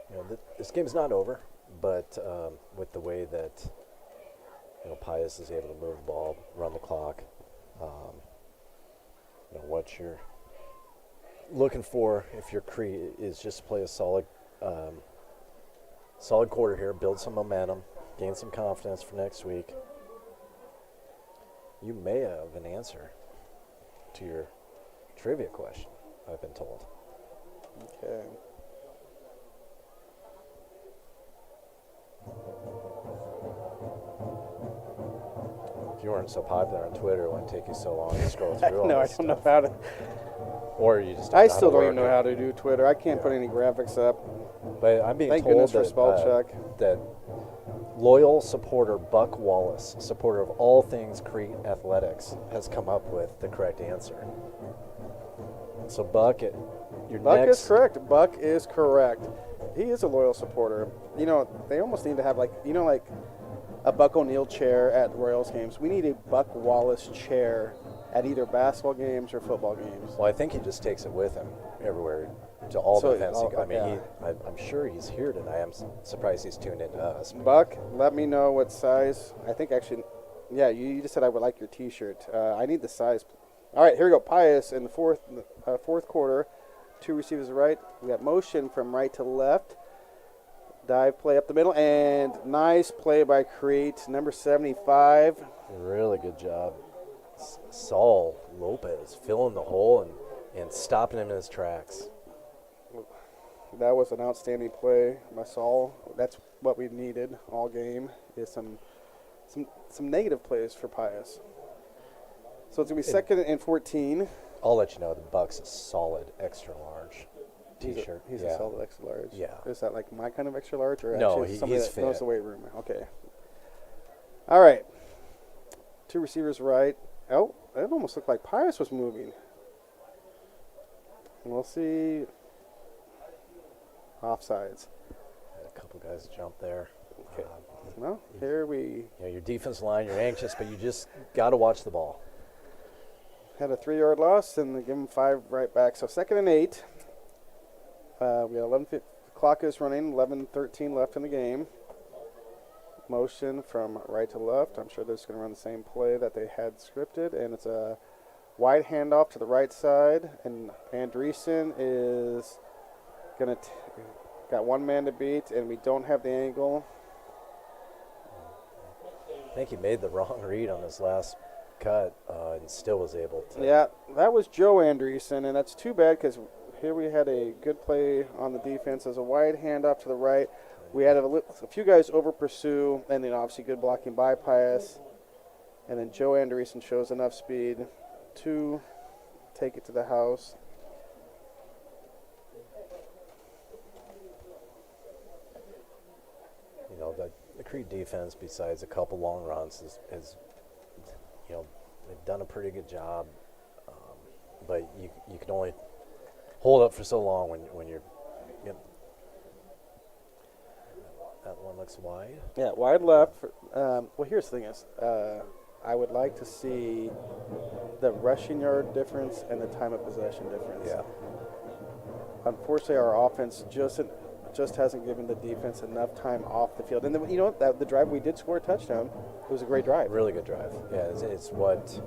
S3: You know, this game's not over, but with the way that Pius is able to move the ball, run the clock, what you're looking for if you're Crete is just to play a solid quarter here, build some momentum, gain some confidence for next week. You may have an answer to your trivia question, I've been told.
S2: Okay.
S3: If you weren't so popular on Twitter, it wouldn't take you so long to scroll through all
S2: No, I
S3: this
S2: don't know
S3: stuff.
S2: how to.
S3: Or you just
S2: I still don't even know how to do Twitter. I can't put any graphics up.
S3: But I'm being
S2: Thank
S3: told
S2: goodness for
S3: that,
S2: spell check.
S3: that loyal supporter Buck Wallace, supporter of all things Crete athletics, has come up with the correct answer. So Buck,
S2: Buck is correct. Buck is correct. He is a loyal supporter. You know, they almost need to have like a Buck O'Neill chair at Royals games. We need a Buck Wallace chair at either basketball games or football games.
S3: Well, I think he just takes it with him everywhere to all the events. I'm sure he's here tonight. I'm surprised he's tuned into us.
S2: Buck, let me know what size. I think actually, yeah, you just said I would like your T-shirt. I need the size. All right, here we go. Pius in the fourth quarter. Two receivers right. We got motion from right to left. Dive play up the middle, and nice play by Crete, number 75.
S3: Really good job. Saul Lopez filling the hole and stopping him in his tracks.
S2: That was an outstanding play by Saul. That's what we needed all game, is some negative plays for Pius. So it's going to be second and 14.
S3: I'll let you know the Buck's a solid extra large T-shirt.
S2: He's a solid extra large.
S3: Yeah.
S2: Is that like my kind of extra large, or
S3: no?
S2: Actually somebody
S3: He's
S2: that
S3: fit.
S2: knows the weight room? Okay. All right. Two receivers right. Oh, it almost looked like Pius was moving. We'll see. Offsides.
S3: Had a couple guys jump there.
S2: Okay. Well, here we.
S3: Yeah, your defense line. You're anxious, but you just got to watch the ball.
S2: Had a 3-yard loss, and they give him 5 right back. So second and 8. We got 11. Clock is running. 11:13 left in the game. Motion from right to left. I'm sure they're just going to run the same play that they had scripted, and it's a wide handoff to the right side. And Andreessen is going to got one man to beat, and we don't have the angle.
S3: I think he made the wrong read on his last cut and still was able to.
S2: Yeah, that was Joe Andreessen, and that's too bad because here we had a good play on the defense as a wide handoff to the right. we had a few guys over pursue, and then obviously good blocking by Pius. And then Joe Andreessen shows enough speed to take it to the house.
S3: You know, the Crete defense, besides a couple long runs, is you know, they've done a pretty good job. But you can only hold up for so long when you're. Yep. That one looks wide.
S2: Yeah, wide left. Well, here's the thing is, I would like to see the rushing yard difference and the time of possession difference.
S3: Yeah.
S2: Unfortunately, our offense just hasn't given the defense enough time off the field. And then, you know, the drive we did score a touchdown. It was a great drive.
S3: Really good drive. Yeah, it's what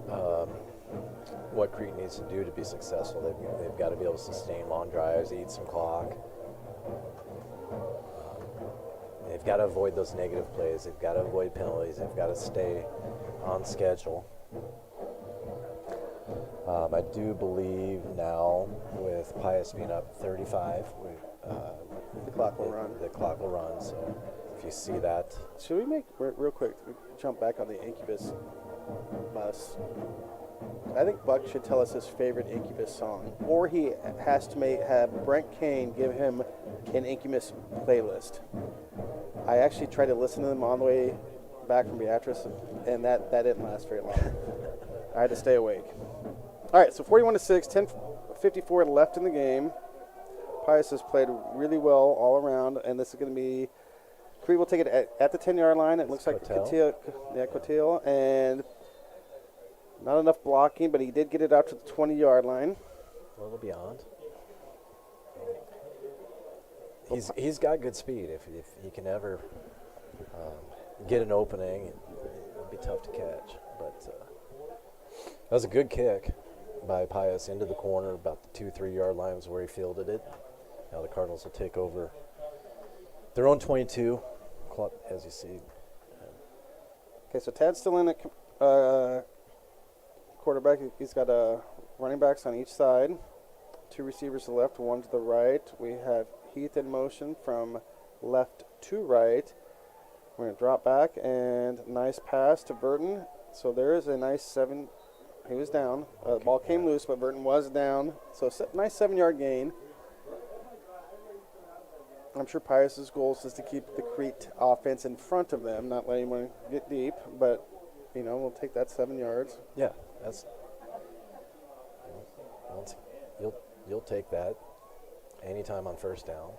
S3: Crete needs to do to be successful. They've got to be able to sustain long drives, eat some clock. They've got to avoid those negative plays. They've got to avoid penalties. They've got to stay on schedule. I do believe now, with Pius being up 35,
S2: the clock will run.
S3: The clock will run. So if you see that,
S2: should we make real quick? Jump back on the Incubus bus. I think Buck should tell us his favorite Incubus song, or he has to have Brent Kane give him an Incubus playlist. I actually tried to listen to them on the way back from Beatrice, and that didn't last very long. I had to stay awake. All right, so 41-6, 10:54 left in the game. Pius has played really well all around, and this is going to be Crete will take it at the 10-yard line. It looks like Cotil, and not enough blocking, but he did get it out to the 20-yard line.
S3: A little beyond. He's got good speed. If he can ever get an opening, it'll be tough to catch. But that was a good kick by Pius into the corner, about the 2-3 yard lines where he fielded it. Now the Cardinals will take over their own 22, as you see.
S2: Okay, so Tad's still in at quarterback. He's got running backs on each side. 2 receivers to the left, 1 to the right. We have Heath in motion from left to right. We're going to drop back, and nice pass to Burton. So there is a nice 7. He was down. The ball came loose, but Burton was down. So nice 7-yard gain. I'm sure Pius's goal is to keep the Crete offense in front of them, not let anyone get deep. But, you know, we'll take that 7 yards.
S3: Yeah, that's. You'll take that anytime on first down.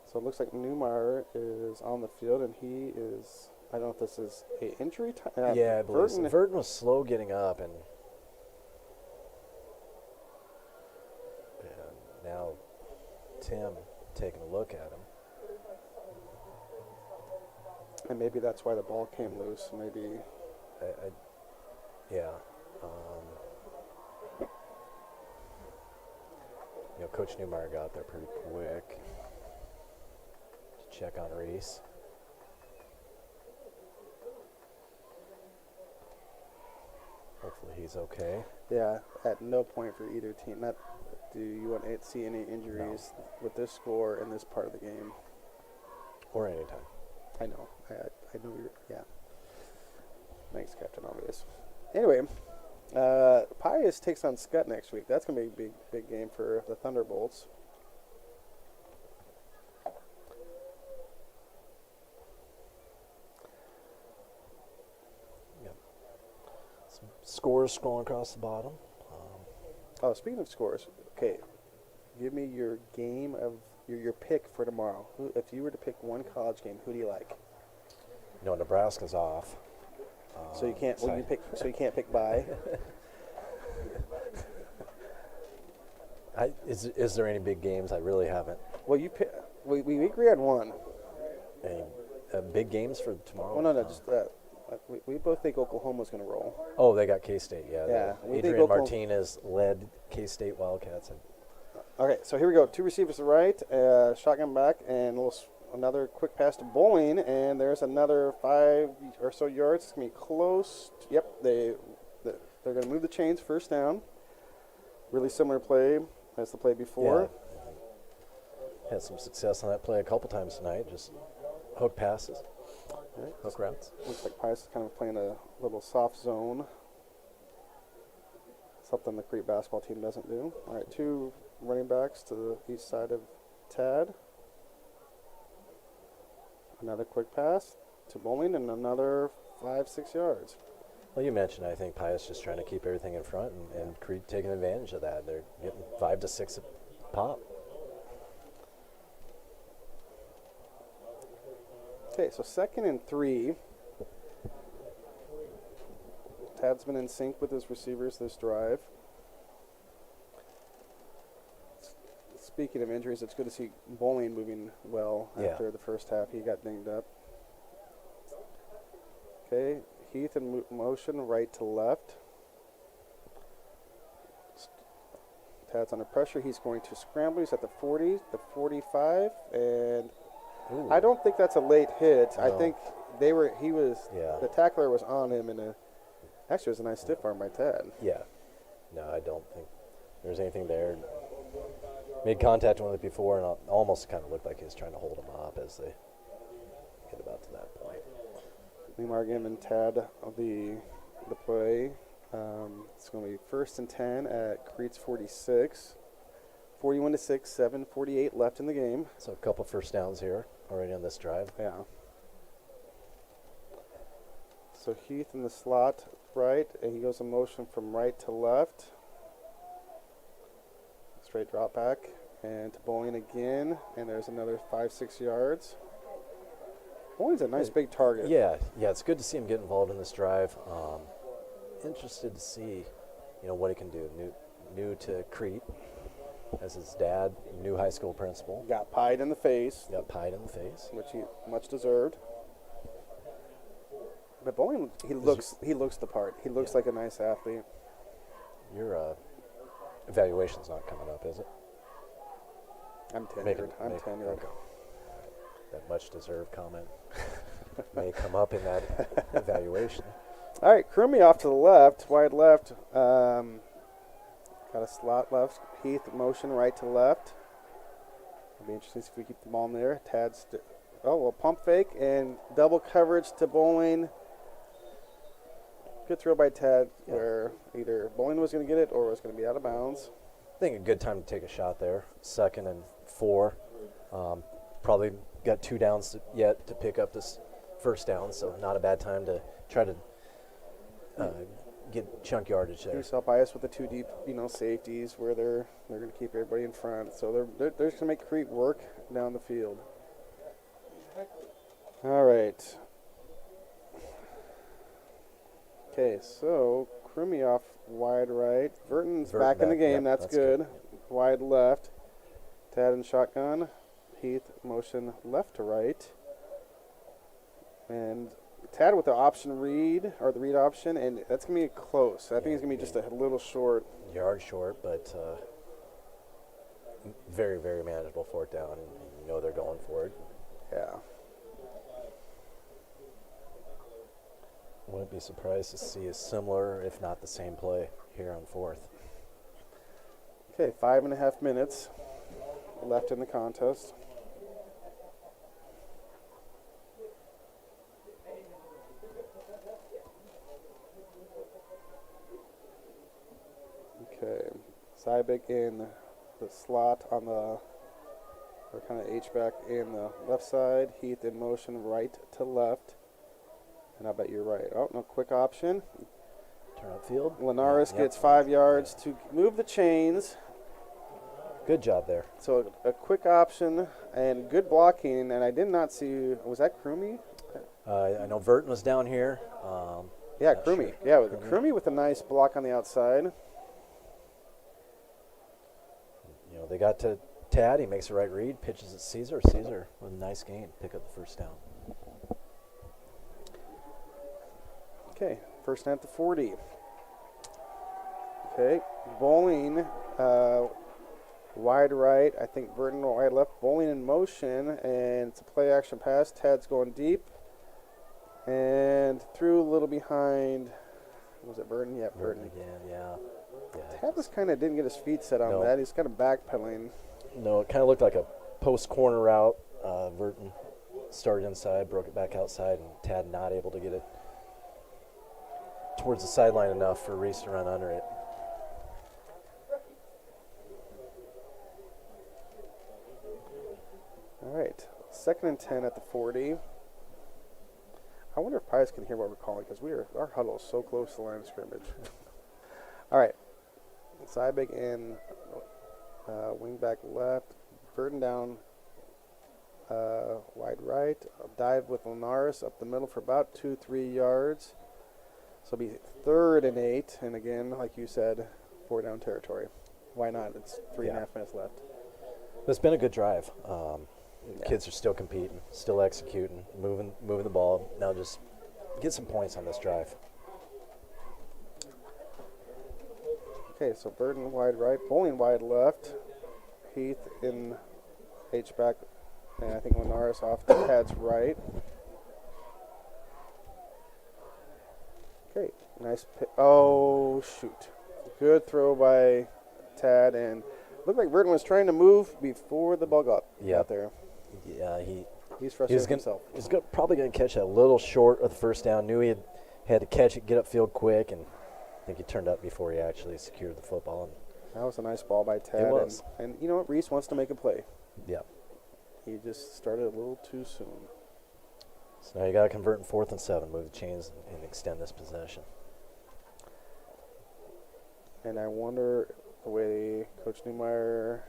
S2: So it looks like Newmeyer is on the field, and he is. I don't know if this is an injury time.
S3: Yeah, I believe so. Burton was slow getting up, and now Tim taking a look at him.
S2: And maybe that's why the ball came loose. Maybe.
S3: Yeah. You know, Coach Newmeyer got there pretty quick to check on Reese. Hopefully he's okay.
S2: Yeah, at no point for either team. Not do you want to see any injuries with this score in this part of the game.
S3: Or anytime.
S2: I know. I know you're, yeah. Thanks, Captain Obvious. Anyway, Pius takes on Scott next week. That's going to be a big game for the Thunderbolts.
S3: Yep. Some scores scrolling across the bottom.
S2: Speaking of scores, okay, give me your game of your pick for tomorrow. If you were to pick one college game, who do you like?
S3: No, Nebraska's off.
S2: So you can't. Well, you can't pick by.
S3: Is there any big games? I really haven't.
S2: Well, you pick. We agree on one.
S3: Any big games for tomorrow?
S2: Well, no, just we both think Oklahoma's going to roll.
S3: Oh, they got K-State. Yeah. Adrian Martinez led K-State Wildcats.
S2: Okay, so here we go. 2 receivers to the right, shotgun back, and another quick pass to Bowling, and there's another 5 or so yards. It's going to be close. Yep, they're going to move the chains first down. Really similar play as the play before.
S3: Yeah. had some success on that play a couple times tonight. Just hook passes,
S2: Right.
S3: hook routes.
S2: Looks like Pius is kind of playing a little soft zone. Something the Crete basketball team doesn't do. All right, 2 running backs to the east side of Tad. Another quick pass to Bowling and another 5-6 yards.
S3: Well, you mentioned, I think Pius just trying to keep everything in front, and Crete taking advantage of that. They're getting 5 to 6 a pop.
S2: Okay, so 2nd and 3. Tad's been in sync with his receivers this drive. Speaking of injuries, it's good to see Bowling moving well after the first half. He got dinged up. Okay, Heath in motion, right to left. Tad's under pressure. He's going to scramble. He's at the 40, the 45, and
S3: Ooh.
S2: I don't think that's a late hit.
S3: No.
S2: I think the tackler was on him, and actually it was a nice stiff arm by Tad.
S3: Yeah. No, I don't think there's anything there. Made contact with it before, and almost kind of looked like he was trying to hold him up as they get about to that point.
S2: Neymar giving Tad the play. It's going to be 1st and 10 at Crete's 46. 41 to 6, 7:48 left in the game.
S3: So a couple first downs here already on this drive.
S2: Yeah. So Heath in the slot right, and he goes in motion from right to left. Straight drop back, and to Bowling again, and there's another 5-6 yards. Bowling's a nice big target.
S3: Yeah, it's good to see him get involved in this drive. Interested to see, what he can do. New to Crete, as his dad, new high school principal.
S2: Got pied in the face.
S3: Got pied in the face.
S2: Which he much deserved. But Bowling, he looks the part. He looks like a nice athlete.
S3: Your evaluation's not coming up, is it?
S2: I'm tenured. I'm tenured.
S3: Okay. That much deserved comment may come up in that evaluation.
S2: All right, Crummy off to the left, wide left. Got a slot left. Heath motion right to left. It'll be interesting if we keep the ball in there. Tad's pump fake and double coverage to Bowling. Good throw by Tad, where either Bowling was going to get it or was going to be out of bounds.
S3: I think a good time to take a shot there. 2nd and 4. Probably got 2 downs yet to pick up this first down, so not a bad time to try to get chunk yardage there.
S2: You saw Pius with the 2 deep, safeties where they're going to keep everybody in front. So they're just going to make Crete work down the field. All right. Okay, so Crummy off wide right. Verton's back in the game.
S3: Yep,
S2: that's good. Wide left. Tad in shotgun. Heath motion left to right. And Tad with the option read, or the read option, and that's going to be close. I think it's going to be just a little short.
S3: Yard short, but very, very manageable 4th down, and they're going for it.
S2: Yeah.
S3: Wouldn't be surprised to see a similar, if not the same play here on 4th.
S2: Okay, 5.5 minutes left in the contest. Okay, Sybek in the slot on the, or kind of H-back in the left side. Heath in motion right to left. And I bet you're right. Oh, no, quick option.
S3: Turn upfield.
S2: Linares gets 5 yards to move the chains.
S3: Good job there.
S2: So a quick option and good blocking. And I did not see, was that Crummy?
S3: I know Verton was down here.
S2: Yeah, Crummy. Sure. Yeah, Crummy with a nice block on the outside.
S3: They got to Tad. He makes the right read, pitches at Caesar. Caesar with a nice gain. Pick up the 1st down.
S2: Okay, 1st down at the 40. Okay, Bowling wide right. I think Verton wide left. Bowling in motion, and it's a play action pass. Tad's going deep. And through a little behind. Was it Verton? Yeah, Verton.
S3: Again, yeah.
S2: Tad was didn't get his feet set on that. He's kind of backpedaling.
S3: No, it kind of looked like a post corner route. Verton started inside, broke it back outside, and Tad not able to get it towards the sideline enough for Reese to run under it.
S2: All right, 2nd and 10 at the 40. I wonder if Pius can hear what we're calling because our huddle is so close to the line of scrimmage. All right, side big in, wing back left, Verton down, wide right, dive with Linares up the middle for about 2-3 yards. So it'll be 3rd and 8, and again, like you said, 4 down territory. Why not? It's 3.5 minutes left.
S3: It's been a good drive. Kids are still competing, still executing, moving the ball. Now just get some points on this drive.
S2: Okay, so Burton wide right, Bowling wide left, Heath in H-back, and I think Linares off to Tad's right. Okay, nice oh, shoot. Good throw by Tad, and looked like Burton was trying to move before the ball got out there.
S3: Yeah,
S2: he's frustrated himself.
S3: He's probably going to catch that a little short of the first down. Knew he had to catch it, get upfield quick, and I think he turned up before he actually secured the football. And
S2: that was a nice ball by Tad.
S3: It was.
S2: And you know what? Reese wants to make a play.
S3: Yeah.
S2: He just started a little too soon.
S3: So now you got to convert in 4th and 7, move the chains, and extend this possession.
S2: And I wonder the way Coach Newmeyer,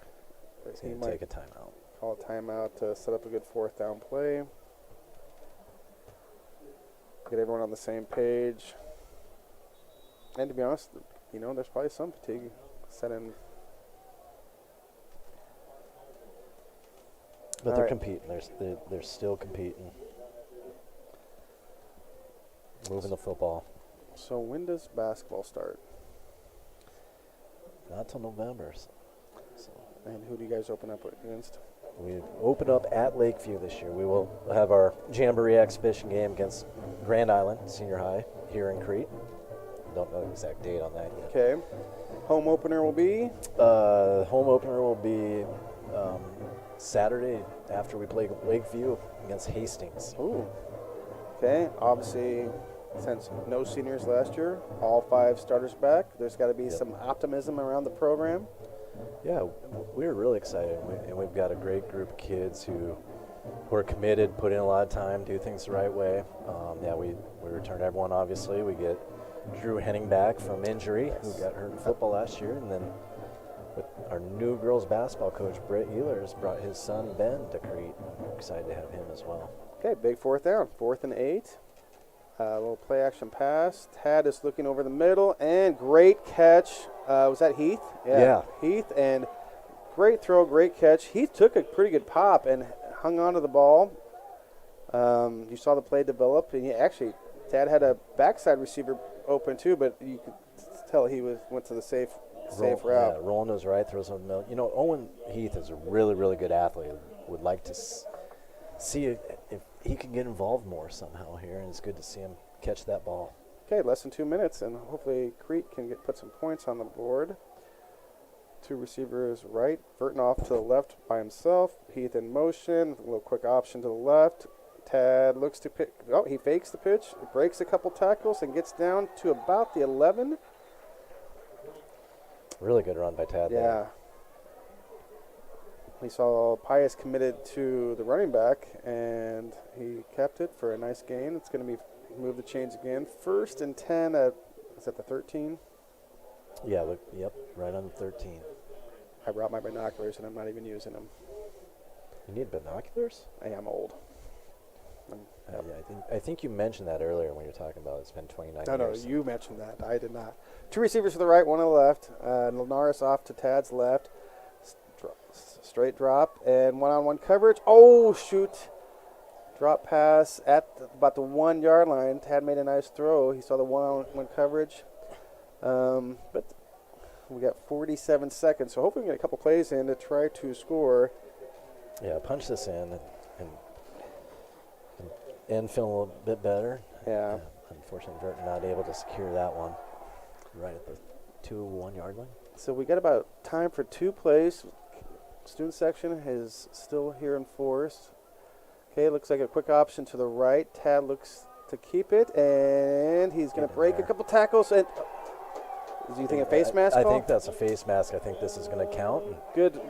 S3: He's going to take a timeout.
S2: Call a timeout to set up a good 4th down play. Get everyone on the same page. And to be honest, there's probably some fatigue set in.
S3: But they're competing. They're still competing. Moving the football.
S2: So when does basketball start?
S3: Not till November. So.
S2: And who do you guys open up against?
S3: We open up at Lakeview this year. We will have our Jamboree exhibition game against Grand Island Senior High here in Crete. Don't know the exact date on that yet.
S2: Okay. Home opener will be?
S3: Home opener will be Saturday after we play Lakeview against Hastings.
S2: Ooh. Okay. Obviously, since no seniors last year, all 5 starters back, there's got to be some optimism around the program.
S3: Yeah, we're really excited, and we've got a great group of kids who are committed, put in a lot of time, do things the right way. We return everyone, obviously. We get Drew Henning back from injury, who got hurt in football last year, and then with our new girls basketball coach, Brett Ehlers, brought his son, Ben, to Crete. We're excited to have him as well.
S2: Okay, big 4th down, 4th and 8. A little play action pass. Tad is looking over the middle, and great catch. Was that Heath?
S3: Yeah.
S2: Heath, and great throw, great catch. Heath took a pretty good pop and hung on to the ball. You saw the play develop, and Tad had a backside receiver open too, but you could tell he went to the safe route.
S3: Yeah, rolling to his right, throws on the middle. Owen Heath is a really, really good athlete. Would like to see if he can get involved more somehow here, and it's good to see him catch that ball.
S2: Okay, less than 2 minutes, and hopefully Crete can put some points on the board. 2 receivers right, Verton off to the left by himself. Heath in motion, a little quick option to the left. Tad looks to pick. Oh, he fakes the pitch, breaks a couple tackles, and gets down to about the 11.
S3: Really good run by Tad.
S2: Yeah.
S3: There.
S2: We saw Pius committed to the running back, and he kept it for a nice gain. It's going to be move the chains again. 1st and 10 at, is that the 13?
S3: Yeah, yep, right on the 13.
S2: I brought my binoculars, and I'm not even using them.
S3: You need binoculars?
S2: I am old.
S3: Yeah, I think you mentioned that earlier when you were talking about it's been 29 years.
S2: No, you mentioned that. I did not. 2 receivers to the right, 1 to the left. Linares off to Tad's left. Straight drop and one-on-one coverage. Oh, shoot. Drop pass at about the 1 yard line. Tad made a nice throw. He saw the one-on-one coverage. But we got 47 seconds, so hopefully we get a couple plays in to try to score.
S3: Yeah, punch this in and feel a little bit better.
S2: Yeah.
S3: Unfortunately, Verton not able to secure that one right at the 1 yard line.
S2: So we got about time for 2 plays. student section is still here in force. Okay, looks like a quick option to the right. Tad looks to keep it, and he's going to break a couple tackles. And do you think a face mask
S3: I
S2: call?
S3: think that's a face mask. I think this is going to count.
S2: Good.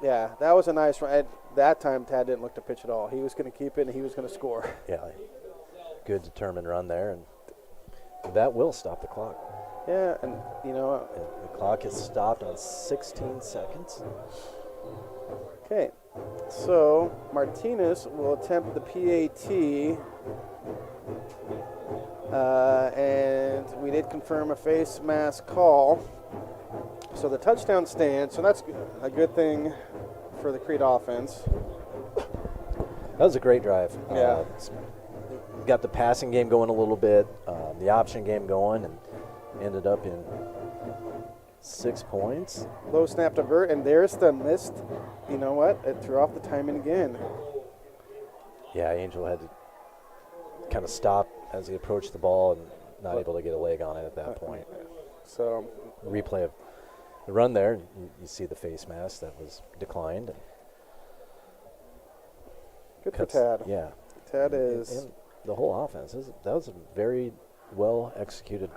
S2: Yeah, that was a nice run. At that time, Tad didn't look to pitch at all. He was going to keep it, and he was going to score.
S3: Yeah, good determined run there, and that will stop the clock.
S2: Yeah, and
S3: The clock is stopped on 16 seconds.
S2: okay. So Martinez will attempt the PAT, and we did confirm a face mask call. So the touchdown stands. So that's a good thing for the Crete offense.
S3: That was a great drive.
S2: Yeah.
S3: Got the passing game going a little bit, the option game going, and ended up in 6 points.
S2: Low snap to vert, and there's the missed. You know what? It threw off the timing again.
S3: Yeah, Angel had to kind of stop as he approached the ball and not able to get a leg on it at that point.
S2: So
S3: Replay of the run there, you see the face mask that was declined.
S2: good for Tad.
S3: Yeah.
S2: Tad is.
S3: And the whole offense, that was a very well executed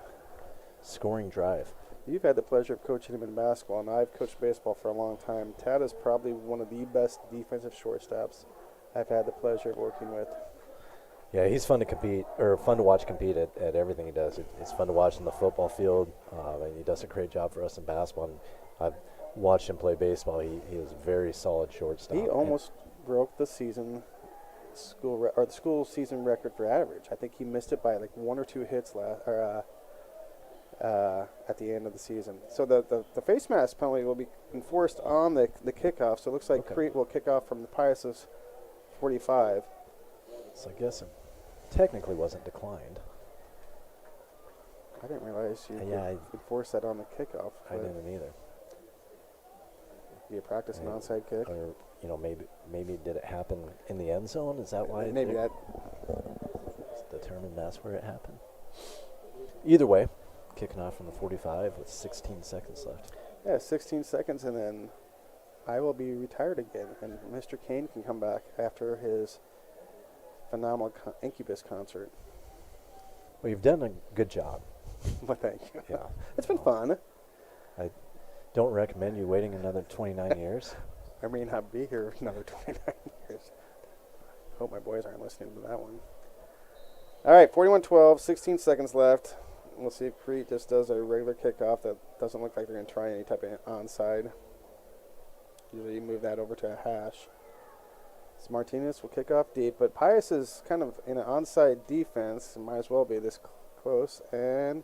S3: scoring drive.
S2: You've had the pleasure of coaching him in basketball, and I've coached baseball for a long time. Tad is probably one of the best defensive shortstops I've had the pleasure of working with.
S3: Yeah, he's fun to compete, or fun to watch compete at everything he does. It's fun to watch on the football field, and he does a great job for us in basketball. And I've watched him play baseball. He is a very solid shortstop.
S2: He almost broke the school season record for average. I think he missed it by like 1 or 2 hits at the end of the season. So the face mask penalty will be enforced on the kickoff. So it looks like Crete will kick off from the Pius's 45.
S3: So I guess it technically wasn't declined.
S2: I didn't realize you could enforce that on the kickoff.
S3: I didn't either.
S2: You practice an onside kick?
S3: Or maybe did it happen in the end zone? Is that why?
S2: Maybe that.
S3: It's determined that's where it happened. Either way, kicking off from the 45 with 16 seconds left.
S2: Yeah, 16 seconds, and then I will be retired again, and Mr. Kane can come back after his phenomenal Incubus concert.
S3: Well, you've done a good job.
S2: Well, thank you.
S3: Yeah.
S2: It's been fun.
S3: I don't recommend you waiting another 29 years.
S2: I may not be here another 29 years. Hope my boys aren't listening to that one. All right, 41-12, 16 seconds left. We'll see if Crete just does a regular kickoff that doesn't look like they're going to try any type of onside. Usually you move that over to a hash. So Martinez will kick off deep, but Pius is kind of in an onside defense. It might as well be this close. And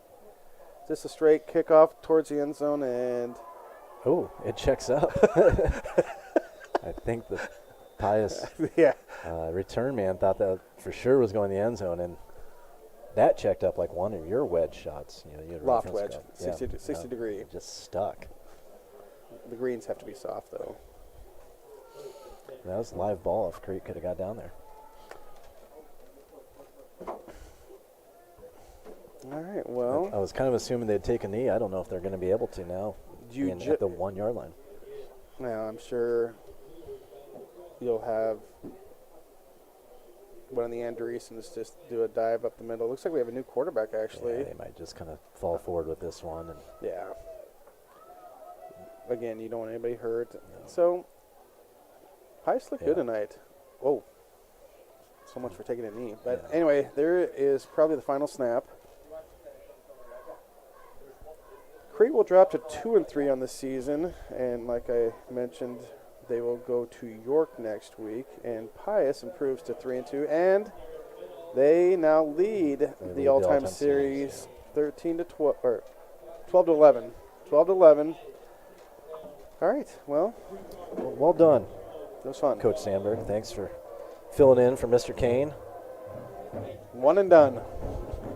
S2: just a straight kickoff towards the end zone, and
S3: Oh, it checks up. I think the Pius return man thought that for sure was going to the end zone, and that checked up like one of your wedge shots. You had
S2: loft wedge,
S3: got,
S2: 60 degree.
S3: Just stuck.
S2: The greens have to be soft, though.
S3: That was a live ball if Crete could have got down there.
S2: All right, well.
S3: I was kind of assuming they'd take a knee. I don't know if they're going to be able to now at the 1 yard line.
S2: Now, I'm sure you'll have one of the Andreessens just do a dive up the middle. Looks like we have a new quarterback, actually.
S3: Yeah, they might just kind of fall forward with this one. And
S2: yeah. Again, you don't want anybody hurt. No. So, Pius looked good tonight. Whoa. So much for taking a knee. But anyway, there is probably the final snap. Crete will drop to 2-3 on the season, and like I mentioned, they will go to York next week. And Pius improves to 3-2, and they now lead the all-time series 13-12 or 12-11. 12-11. All right. Well
S3: done.
S2: It was fun.
S3: Coach Sandberg, thanks for filling in for Mr. Kane.
S2: One and done.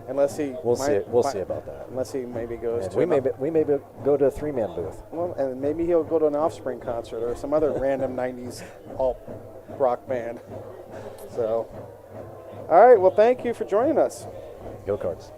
S2: Unless he
S3: We'll see about that.
S2: Unless he maybe goes
S3: and
S2: to
S3: we may go to a 3-man booth.
S2: Well, and maybe he'll go to an Offspring concert or some other random 90s alt rock band. So, all right. Well, thank you for joining us.
S3: Go Cards.